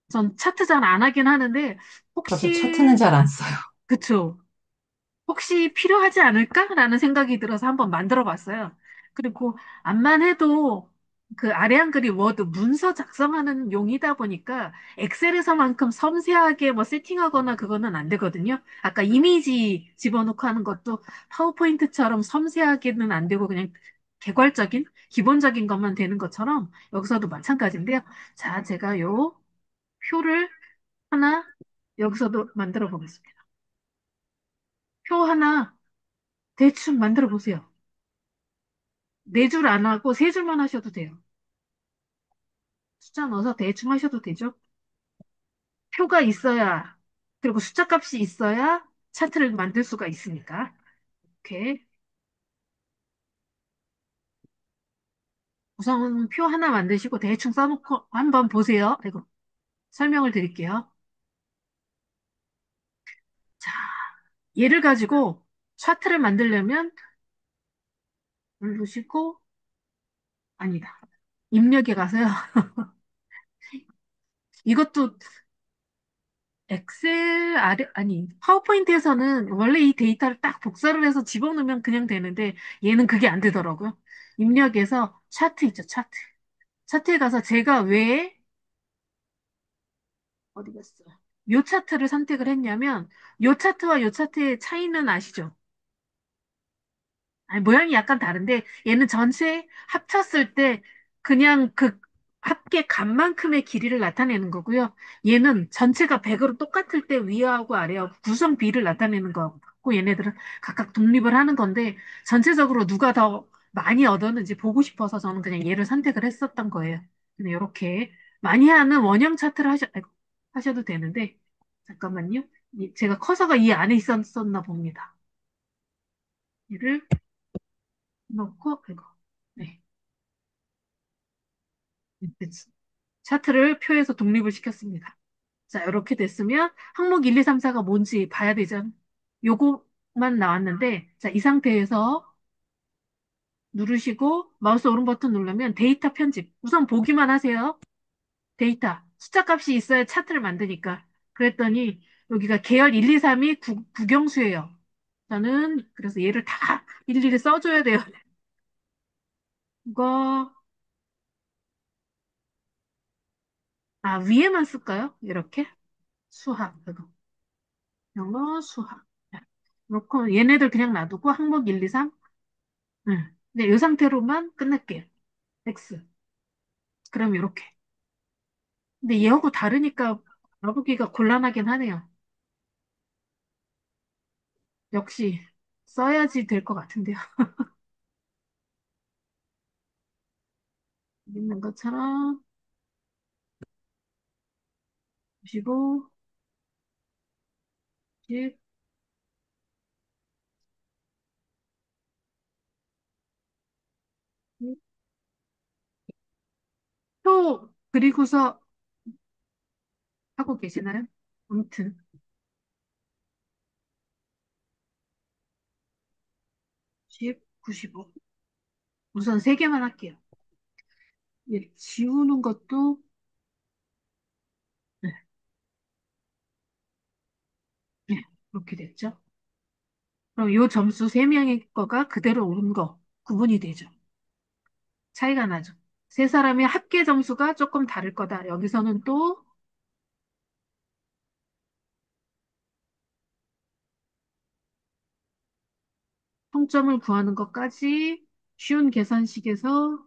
전 차트 잘 안 하긴 하는데 저도 차트는 혹시 잘 안 써요. 그쵸? 혹시 필요하지 않을까라는 생각이 들어서 한번 만들어 봤어요. 그리고 암만 해도 그 아래 한글이 워드 문서 작성하는 용이다 보니까 엑셀에서만큼 섬세하게 뭐 세팅하거나 그거는 안 되거든요. 아까 이미지 집어넣고 하는 것도 파워포인트처럼 섬세하게는 안 되고 그냥 개괄적인 기본적인 것만 되는 것처럼 여기서도 마찬가지인데요. 자, 제가 요 표를 하나 여기서도 만들어 보겠습니다. 표 하나 대충 만들어 보세요. 네 줄 안 하고 세 줄만 하셔도 돼요. 숫자 넣어서 대충 하셔도 되죠. 표가 있어야, 그리고 숫자 값이 있어야 차트를 만들 수가 있으니까. 이렇게. 우선 표 하나 만드시고 대충 써놓고 한번 보세요. 그리고 설명을 드릴게요. 자, 얘를 가지고 차트를 만들려면 누르시고, 아니다. 입력에 가서요. 이것도 엑셀 아니, 파워포인트에서는 원래 이 데이터를 딱 복사를 해서 집어넣으면 그냥 되는데 얘는 그게 안 되더라고요. 입력에서 차트 있죠, 차트. 차트에 가서 제가 왜 어디 갔어? 요 차트를 선택을 했냐면, 요 차트와 요 차트의 차이는 아시죠? 아니, 모양이 약간 다른데, 얘는 전체 합쳤을 때 그냥 그 합계 값만큼의 길이를 나타내는 거고요. 얘는 전체가 100으로 똑같을 때 위하고 아래하고 구성 비를 나타내는 거고, 얘네들은 각각 독립을 하는 건데, 전체적으로 누가 더 많이 얻었는지 보고 싶어서 저는 그냥 얘를 선택을 했었던 거예요. 근데 이렇게 많이 하는 원형 차트를 아이고, 하셔도 되는데, 잠깐만요. 제가 커서가 이 안에 있었나 봅니다. 얘를 넣고, 이거. 네. 차트를 표에서 독립을 시켰습니다. 자, 이렇게 됐으면 항목 1, 2, 3, 4가 뭔지 봐야 되죠. 요거만 나왔는데, 자, 이 상태에서 누르시고 마우스 오른 버튼 누르면 데이터 편집. 우선 보기만 하세요. 데이터. 숫자 값이 있어야 차트를 만드니까. 그랬더니 여기가 계열 1, 2, 3이 국영수예요. 저는 그래서 얘를 다 일일이 써줘야 돼요. 이거, 위에만 쓸까요? 이렇게? 수학. 이거. 영어, 수학. 그렇고 얘네들 그냥 놔두고 항목 1, 2, 3. 응. 네, 이 상태로만 끝낼게요. X. 그럼 이렇게. 근데 얘하고 다르니까 알아보기가 곤란하긴 하네요. 역시 써야지 될 것 같은데요. 여기 있는 것처럼 보시고 10, 표 그리고서 하고 계시나요? 아무튼 10, 95. 우선 세 개만 할게요. 예, 지우는 것도 네, 네, 이렇게 됐죠. 그럼 요 점수 세 명의 거가 그대로 오른 거 구분이 되죠. 차이가 나죠. 세 사람의 합계 점수가 조금 다를 거다. 여기서는 또 통점을 구하는 것까지 쉬운 계산식에서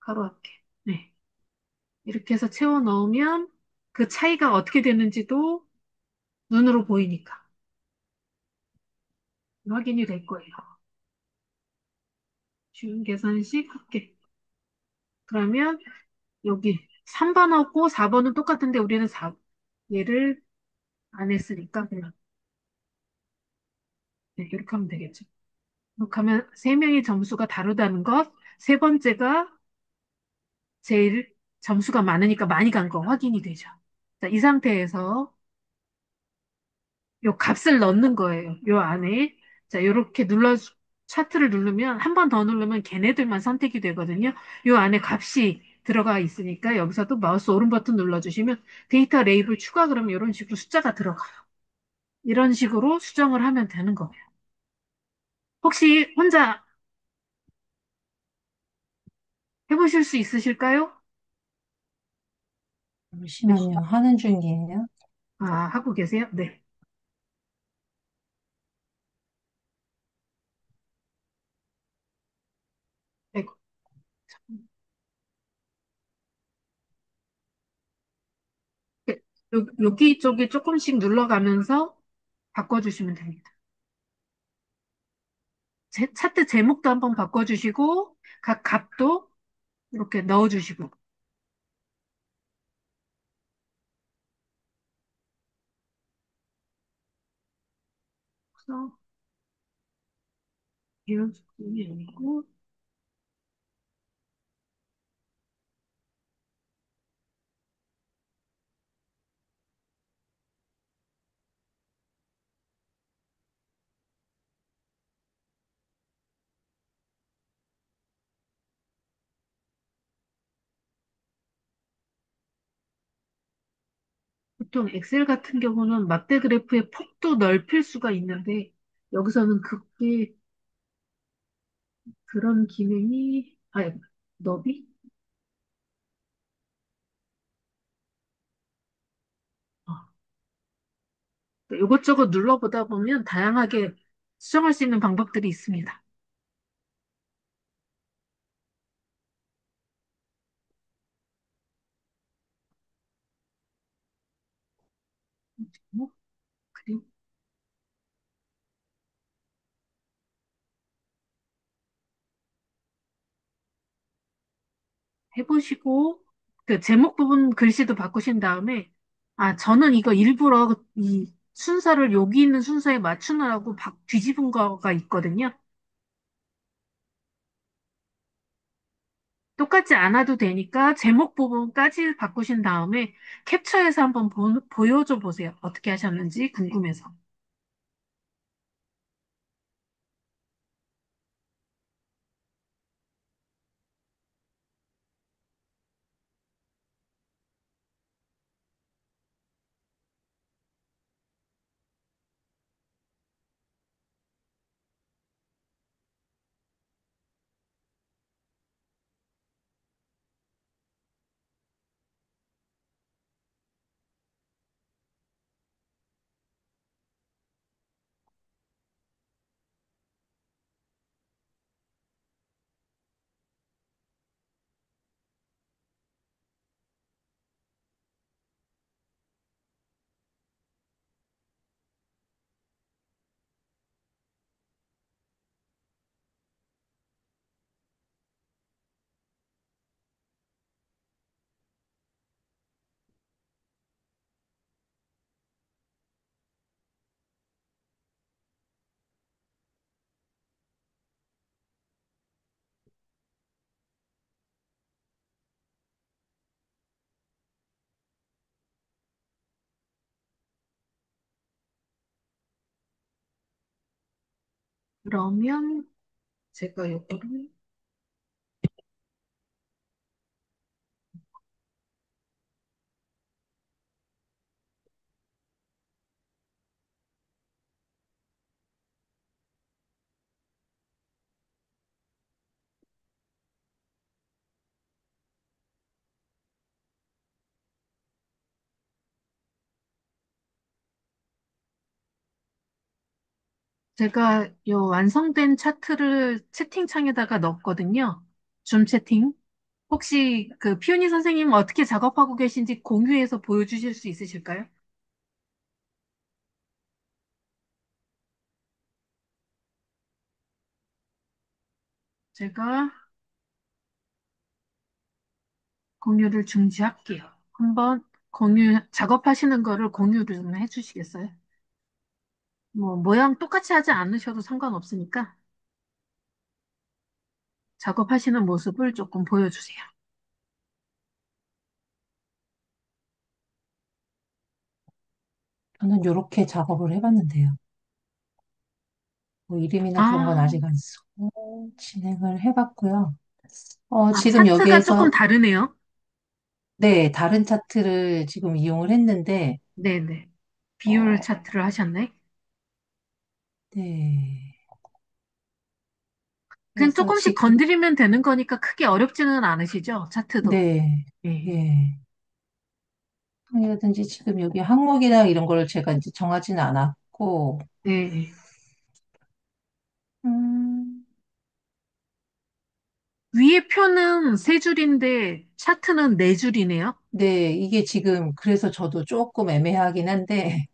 가로 합계. 네. 이렇게 해서 채워 넣으면 그 차이가 어떻게 되는지도 눈으로 보이니까 확인이 될 거예요. 쉬운 계산식 합계. 그러면 여기 3번하고 4번은 똑같은데 우리는 얘를 안 했으니까 그냥 네, 이렇게 하면 되겠죠. 이렇게 하면 세 명의 점수가 다르다는 것. 세 번째가 제일 점수가 많으니까 많이 간 거 확인이 되죠. 자, 이 상태에서 요 값을 넣는 거예요. 요 안에. 자, 요렇게 차트를 누르면, 한 번 더 누르면 걔네들만 선택이 되거든요. 요 안에 값이 들어가 있으니까 여기서도 마우스 오른 버튼 눌러주시면 데이터 레이블 추가 그러면 이런 식으로 숫자가 들어가요. 이런 식으로 수정을 하면 되는 거예요. 혹시 혼자 해보실 수 있으실까요? 잠시만요. 하는 중이에요. 하고 계세요? 네. 아이고, 여기 쪽에 조금씩 눌러가면서 바꿔주시면 됩니다. 차트 제목도 한번 바꿔주시고, 각 값도 이렇게 넣어주시고. 그래서 이런 식이 아니고, 보통 엑셀 같은 경우는 막대 그래프의 폭도 넓힐 수가 있는데, 여기서는 그런 기능이, 너비? 이것저것 눌러보다 보면 다양하게 수정할 수 있는 방법들이 있습니다. 뭐, 그림 해보시고, 그 제목 부분 글씨도 바꾸신 다음에, 아, 저는 이거 일부러 이 순서를 여기 있는 순서에 맞추느라고 뒤집은 거가 있거든요. 똑같지 않아도 되니까 제목 부분까지 바꾸신 다음에 캡처해서 한번 보여줘 보세요. 어떻게 하셨는지 궁금해서. 그러면 제가 요거를 제가 요 완성된 차트를 채팅창에다가 넣었거든요. 줌 채팅. 혹시 그 피오니 선생님 어떻게 작업하고 계신지 공유해서 보여주실 수 있으실까요? 제가 공유를 중지할게요. 한번 작업하시는 거를 공유를 좀 해주시겠어요? 뭐, 모양 똑같이 하지 않으셔도 상관없으니까 작업하시는 모습을 조금 보여주세요. 저는 이렇게 작업을 해봤는데요. 뭐 이름이나 그런 건 아, 아직 안 쓰고 진행을 해봤고요. 지금 차트가 조금 여기에서 다르네요. 네, 다른 차트를 지금 이용을 했는데 네네. 비율 어, 차트를 하셨네. 네. 그냥 그래서 조금씩 지금 건드리면 되는 거니까 크게 어렵지는 않으시죠? 차트도. 네, 예. 예. 이라든지 지금 여기 항목이나 이런 걸 제가 이제 정하지는 않았고, 예. 예. 음, 위에 표는 세 줄인데 차트는 네 줄이네요. 네, 이게 지금 그래서 저도 조금 애매하긴 한데,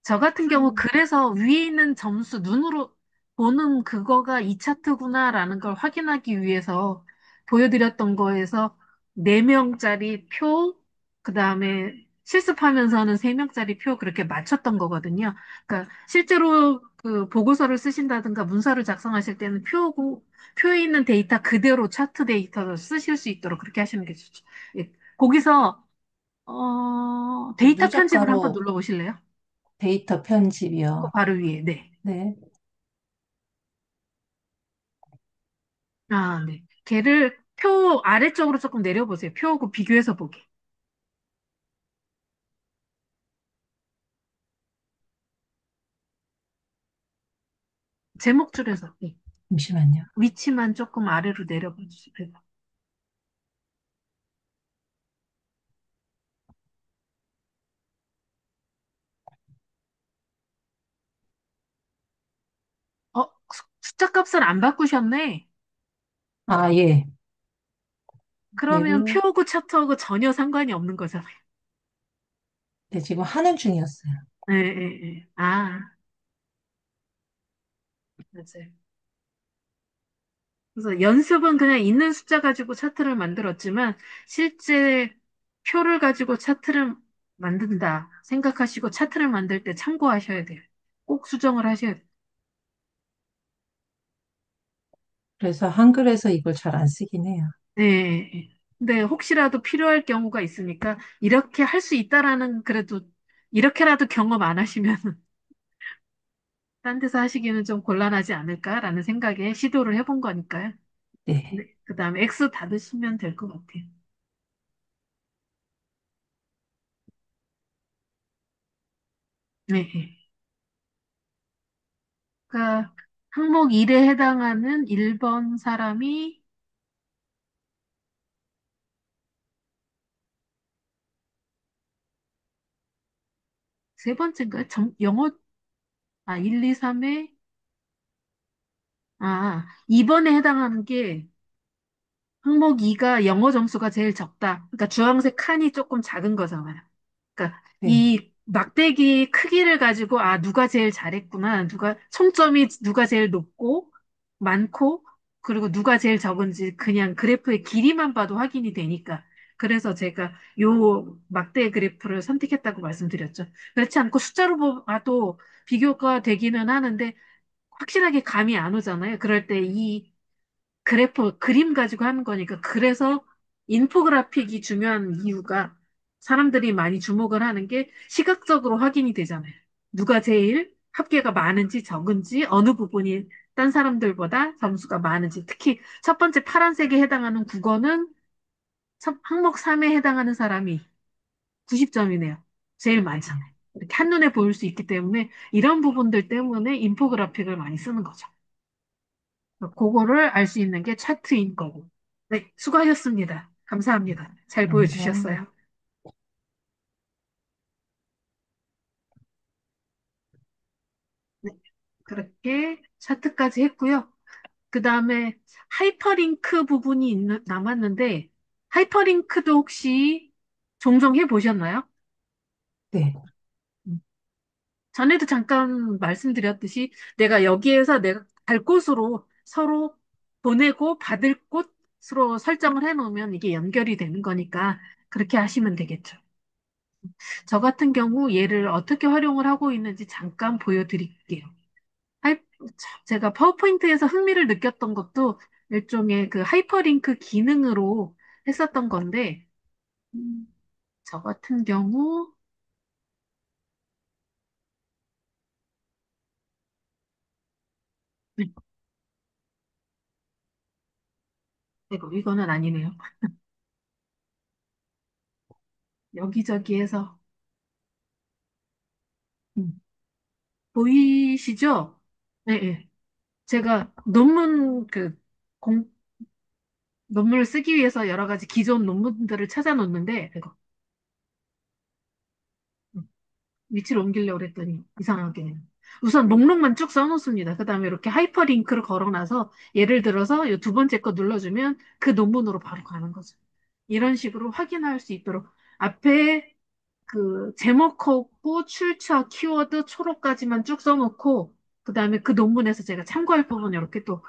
저 같은 경우 음, 그래서 위에 있는 점수 눈으로 보는 그거가 이 차트구나라는 걸 확인하기 위해서 보여드렸던 거에서 4명짜리 표, 그 다음에 실습하면서는 3명짜리 표 그렇게 맞췄던 거거든요. 그러니까 실제로 그 보고서를 쓰신다든가 문서를 작성하실 때는 표에 있는 데이터 그대로 차트 데이터를 쓰실 수 있도록 그렇게 하시는 게 좋죠. 예. 거기서 데이터 편집을 한번 누적가로 눌러보실래요? 데이터 그거 편집이요. 바로 위에, 네. 네, 아, 네. 걔를 표 아래쪽으로 조금 내려보세요. 표하고 비교해서 보기. 제목 줄에서, 네. 잠시만요. 위치만 조금 아래로 내려봐 주세요. 숫자 값을 안 바꾸셨네. 아, 예. 그러면 그리고, 표하고 차트하고 전혀 상관이 없는 거잖아요. 네, 지금 하는 중이었어요. 예, 예, 예. 아, 맞아요. 그래서 연습은 그냥 있는 숫자 가지고 차트를 만들었지만 실제 표를 가지고 차트를 만든다 생각하시고 차트를 만들 때 참고하셔야 돼요. 꼭 수정을 하셔야 돼요. 그래서 한글에서 이걸 잘 안 쓰긴 해요. 예, 예, 예. 근데 혹시라도 필요할 경우가 있으니까 이렇게 할 수 있다라는 그래도 이렇게라도 경험 안 하시면 딴 데서 하시기는 좀 곤란하지 않을까라는 생각에 시도를 해본 거니까요. 네. 네, 그다음에 X 닫으시면 될 것 같아요. 네, 네. 그러니까 항목 1에 해당하는 1번 사람이 세 번째인가요? 영어, 1, 2, 3에, 2번에 해당하는 게 항목 2가 영어 점수가 제일 적다. 그러니까 주황색 칸이 조금 작은 거잖아요. 그러니까 네. 이 막대기 크기를 가지고 누가 제일 잘했구나. 총점이 누가 제일 높고 많고 그리고 누가 제일 적은지 그냥 그래프의 길이만 봐도 확인이 되니까. 그래서 제가 요 막대 그래프를 선택했다고 말씀드렸죠. 그렇지 않고 숫자로 봐도 비교가 되기는 하는데 확실하게 감이 안 오잖아요. 그럴 때 이 그래프, 그림 가지고 하는 거니까. 그래서 인포그래픽이 중요한 이유가 사람들이 많이 주목을 하는 게 시각적으로 확인이 되잖아요. 누가 제일 합계가 많은지 적은지, 어느 부분이 딴 사람들보다 점수가 많은지. 특히 첫 번째 파란색에 해당하는 국어는 항목 3에 해당하는 사람이 90점이네요. 제일 많잖아요. 이렇게 한눈에 보일 수 있기 때문에 이런 부분들 때문에 인포그래픽을 많이 쓰는 거죠. 그거를 알 수 있는 게 차트인 거고. 네, 수고하셨습니다. 감사합니다. 잘 감사합니다. 보여주셨어요. 네, 그렇게 차트까지 했고요. 그 다음에 하이퍼링크 부분이 남았는데, 하이퍼링크도 혹시 종종 해보셨나요? 네. 음. 전에도 잠깐 말씀드렸듯이 내가 여기에서 내가 갈 곳으로 서로 보내고 받을 곳으로 설정을 해놓으면 이게 연결이 되는 거니까 그렇게 하시면 되겠죠. 저 같은 경우 얘를 어떻게 활용을 하고 있는지 잠깐 보여드릴게요. 하이- 제가 파워포인트에서 흥미를 느꼈던 것도 일종의 그 하이퍼링크 기능으로 했었던 건데, 음, 저 같은 경우, 네, 이거는 아니네요. 여기저기에서, 음, 보이시죠? 네, 네. 제가 논문을 쓰기 위해서 여러 가지 기존 논문들을 찾아 놓는데, 위치를 옮기려고 그랬더니 이상하게. 우선 목록만 쭉 써놓습니다. 그 다음에 이렇게 하이퍼링크를 걸어놔서 예를 들어서 이 두 번째 거 눌러주면 그 논문으로 바로 가는 거죠. 이런 식으로 확인할 수 있도록 앞에 그 제목하고 출처, 키워드, 초록까지만 쭉 써놓고 그 다음에 그 논문에서 제가 참고할 부분 이렇게 또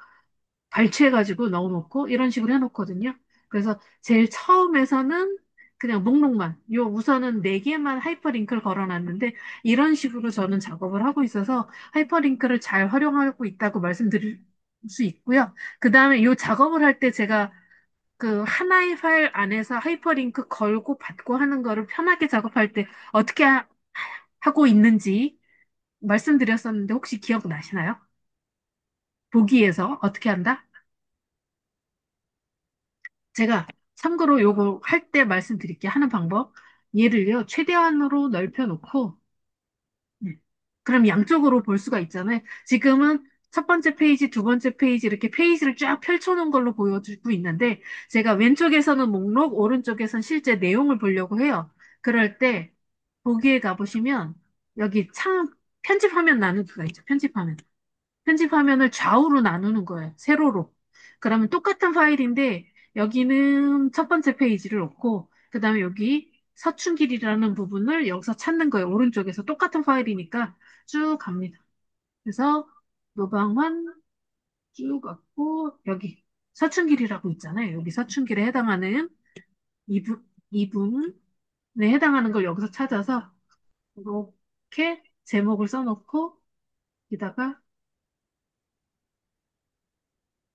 발췌해가지고 넣어놓고 이런 식으로 해놓거든요. 그래서 제일 처음에서는 그냥 목록만, 요 우선은 네 개만 하이퍼링크를 걸어놨는데 이런 식으로 저는 작업을 하고 있어서 하이퍼링크를 잘 활용하고 있다고 말씀드릴 수 있고요. 그 다음에 요 작업을 할 때 제가 그 하나의 파일 안에서 하이퍼링크 걸고 받고 하는 거를 편하게 작업할 때 어떻게 하고 있는지 말씀드렸었는데 혹시 기억나시나요? 보기에서 어떻게 한다? 제가 참고로 요거 할 때 말씀드릴게요. 하는 방법. 얘를요, 최대한으로 넓혀놓고, 그럼 양쪽으로 볼 수가 있잖아요. 지금은 첫 번째 페이지, 두 번째 페이지, 이렇게 페이지를 쫙 펼쳐놓은 걸로 보여주고 있는데, 제가 왼쪽에서는 목록, 오른쪽에서는 실제 내용을 보려고 해요. 그럴 때, 보기에 가보시면, 여기 편집화면 나누기가 있죠. 편집화면. 편집 화면을 좌우로 나누는 거예요. 세로로. 그러면 똑같은 파일인데 여기는 첫 번째 페이지를 놓고 그다음에 여기 사춘길이라는 부분을 여기서 찾는 거예요. 오른쪽에서 똑같은 파일이니까 쭉 갑니다. 그래서 노방환 쭉 갔고 여기 사춘길이라고 있잖아요. 여기 사춘길에 해당하는 이분에 해당하는 걸 여기서 찾아서 이렇게 제목을 써놓고 여기다가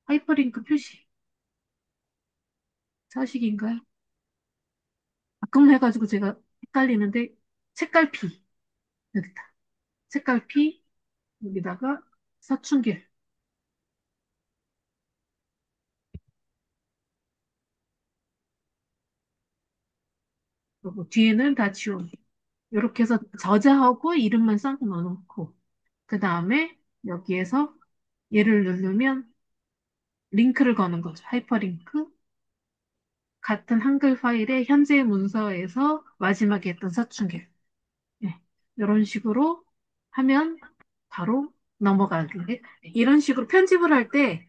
하이퍼링크 표시 서식인가요? 가끔 해가지고 제가 헷갈리는데 책갈피 여기다 책갈피 여기다가 사춘길 그리고 뒤에는 다 지워 이렇게 해서 저자하고 이름만 써 넣어놓고 그 다음에 여기에서 얘를 누르면 링크를 거는 거죠. 하이퍼링크 같은 한글 파일의 현재 문서에서 마지막에 했던 사춘길 네. 이런 식으로 하면 바로 넘어가게. 이런 식으로 편집을 할 때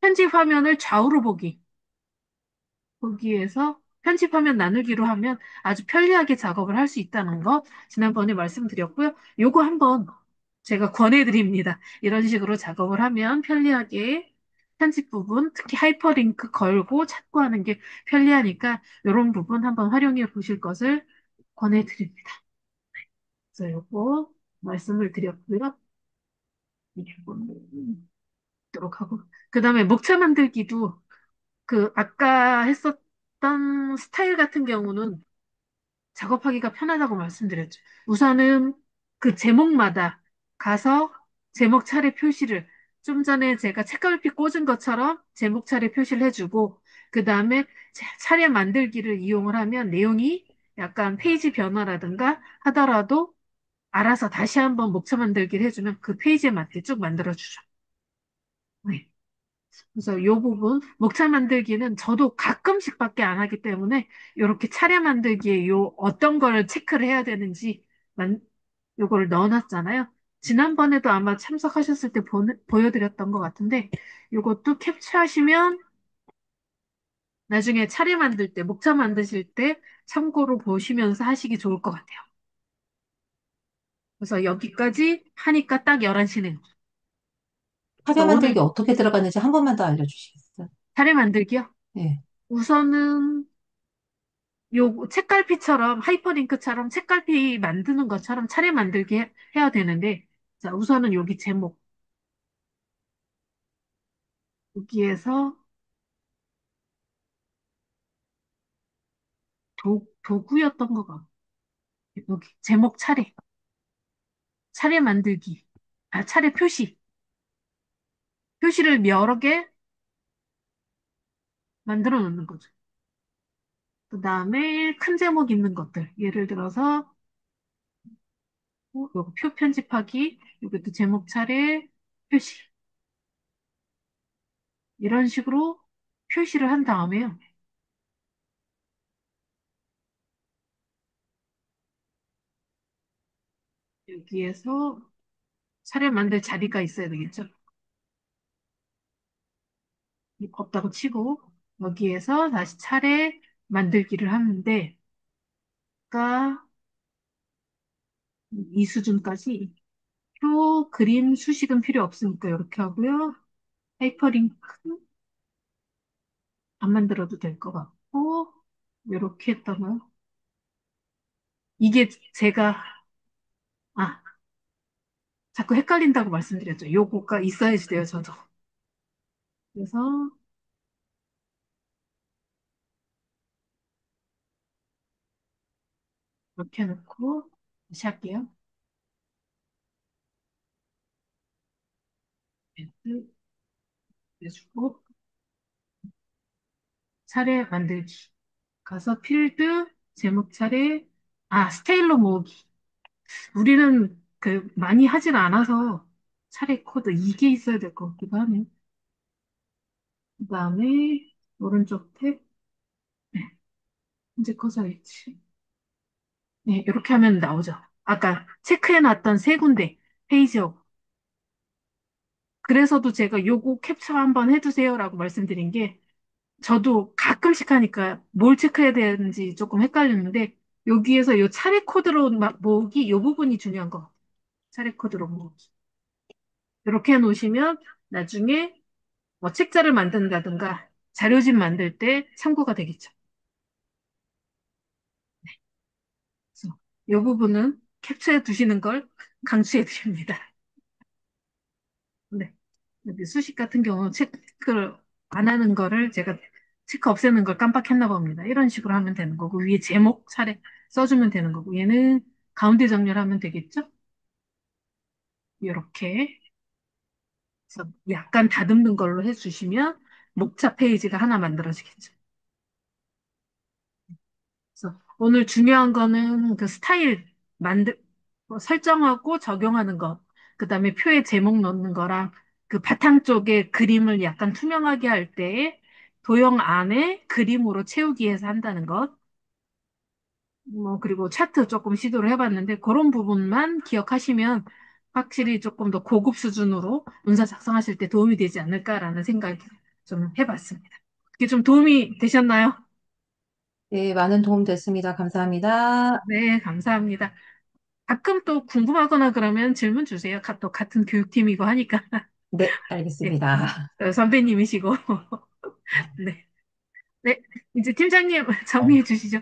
편집 화면을 좌우로 보기에서 편집 화면 나누기로 하면 아주 편리하게 작업을 할 수 있다는 거 지난번에 말씀드렸고요. 요거 한번 제가 권해드립니다. 이런 식으로 작업을 하면 편리하게 편집 부분, 특히 하이퍼링크 걸고 찾고 하는 게 편리하니까 이런 부분 한번 활용해 보실 것을 권해드립니다. 그래서 요거 말씀을 드렸고요. 이거는 있도록 하고. 그 다음에 목차 만들기도 그 아까 했었던 스타일 같은 경우는 작업하기가 편하다고 말씀드렸죠. 우선은 그 제목마다 가서 제목 차례 표시를 좀 전에 제가 책갈피 꽂은 것처럼 제목 차례 표시를 해주고 그 다음에 차례 만들기를 이용을 하면 내용이 약간 페이지 변화라든가 하더라도 알아서 다시 한번 목차 만들기를 해주면 그 페이지에 맞게 쭉 만들어주죠. 네. 그래서 이 부분, 목차 만들기는 저도 가끔씩밖에 안 하기 때문에 이렇게 차례 만들기에 요 어떤 걸 체크를 해야 되는지 요거를 넣어놨잖아요. 지난번에도 아마 참석하셨을 때 보여드렸던 것 같은데 요것도 캡처하시면 나중에 차례 만들 때, 목차 만드실 때 참고로 보시면서 하시기 좋을 것 같아요. 그래서 여기까지 하니까 딱 11시네요. 사료 그래서 만들기 오늘 어떻게 들어가는지 한 번만 더 알려주시겠어요? 차례 만들기요. 네. 우선은 요 책갈피처럼 하이퍼링크처럼 책갈피 만드는 것처럼 차례 만들기 해야 되는데 자 우선은 여기 제목 여기에서 도구였던 거 같고 여기 제목 차례 만들기 차례 표시를 여러 개 만들어 놓는 거죠. 그 다음에 큰 제목 있는 것들 예를 들어서 요거 표 편집하기 이것도 제목 차례 표시 이런 식으로 표시를 한 다음에요. 여기에서 차례 만들 자리가 있어야 되겠죠. 없다고 치고 여기에서 다시 차례 만들기를 하는데 아까 이 수준까지 표, 그림, 수식은 필요 없으니까 이렇게 하고요. 하이퍼링크 안 만들어도 될 것 같고 이렇게 했다고요. 이게 제가 아 자꾸 헷갈린다고 말씀드렸죠. 요거가 있어야지 돼요, 저도. 그래서 이렇게 해놓고 다시 할게요. 매트 해주고 차례 만들기 가서 필드 제목 차례 스타일러 모으기 우리는 그 많이 하질 않아서 차례 코드 이게 있어야 될 것 같기도 하네. 그다음에 오른쪽 탭 네, 현재 커서 있지. 네, 이렇게 하면 나오죠. 아까 체크해놨던 세 군데 페이지하고 그래서도 제가 요거 캡처 한번 해주세요라고 말씀드린 게 저도 가끔씩 하니까 뭘 체크해야 되는지 조금 헷갈리는데 여기에서 요 차례 코드로 모으기 요 부분이 중요한 거. 차례 코드로 모으기. 이렇게 해 놓으시면 나중에 뭐 책자를 만든다든가 자료집 만들 때 참고가 되겠죠. 그래서 이 부분은 캡처해 두시는 걸 강추해 드립니다. 네. 여기 수식 같은 경우 체크를 안 하는 거를 제가 체크 없애는 걸 깜빡했나 봅니다. 이런 식으로 하면 되는 거고 위에 제목 차례 써주면 되는 거고 얘는 가운데 정렬하면 되겠죠? 이렇게 그래서 약간 다듬는 걸로 해주시면 목차 페이지가 하나 만들어지겠죠. 그래서 오늘 중요한 거는 그 스타일 설정하고 적용하는 거, 그 다음에 표에 제목 넣는 거랑 그 바탕 쪽에 그림을 약간 투명하게 할 때 도형 안에 그림으로 채우기 위해서 한다는 것. 뭐, 그리고 차트 조금 시도를 해봤는데 그런 부분만 기억하시면 확실히 조금 더 고급 수준으로 문서 작성하실 때 도움이 되지 않을까라는 생각이 좀 해봤습니다. 이게 좀 도움이 되셨나요? 네, 많은 도움 됐습니다. 감사합니다. 네, 감사합니다. 가끔 또 궁금하거나 그러면 질문 주세요. 또 같은 교육팀이고 하니까. 네, 네, 알겠습니다. 선배님이시고. 네. 네, 이제 팀장님 정리해 주시죠.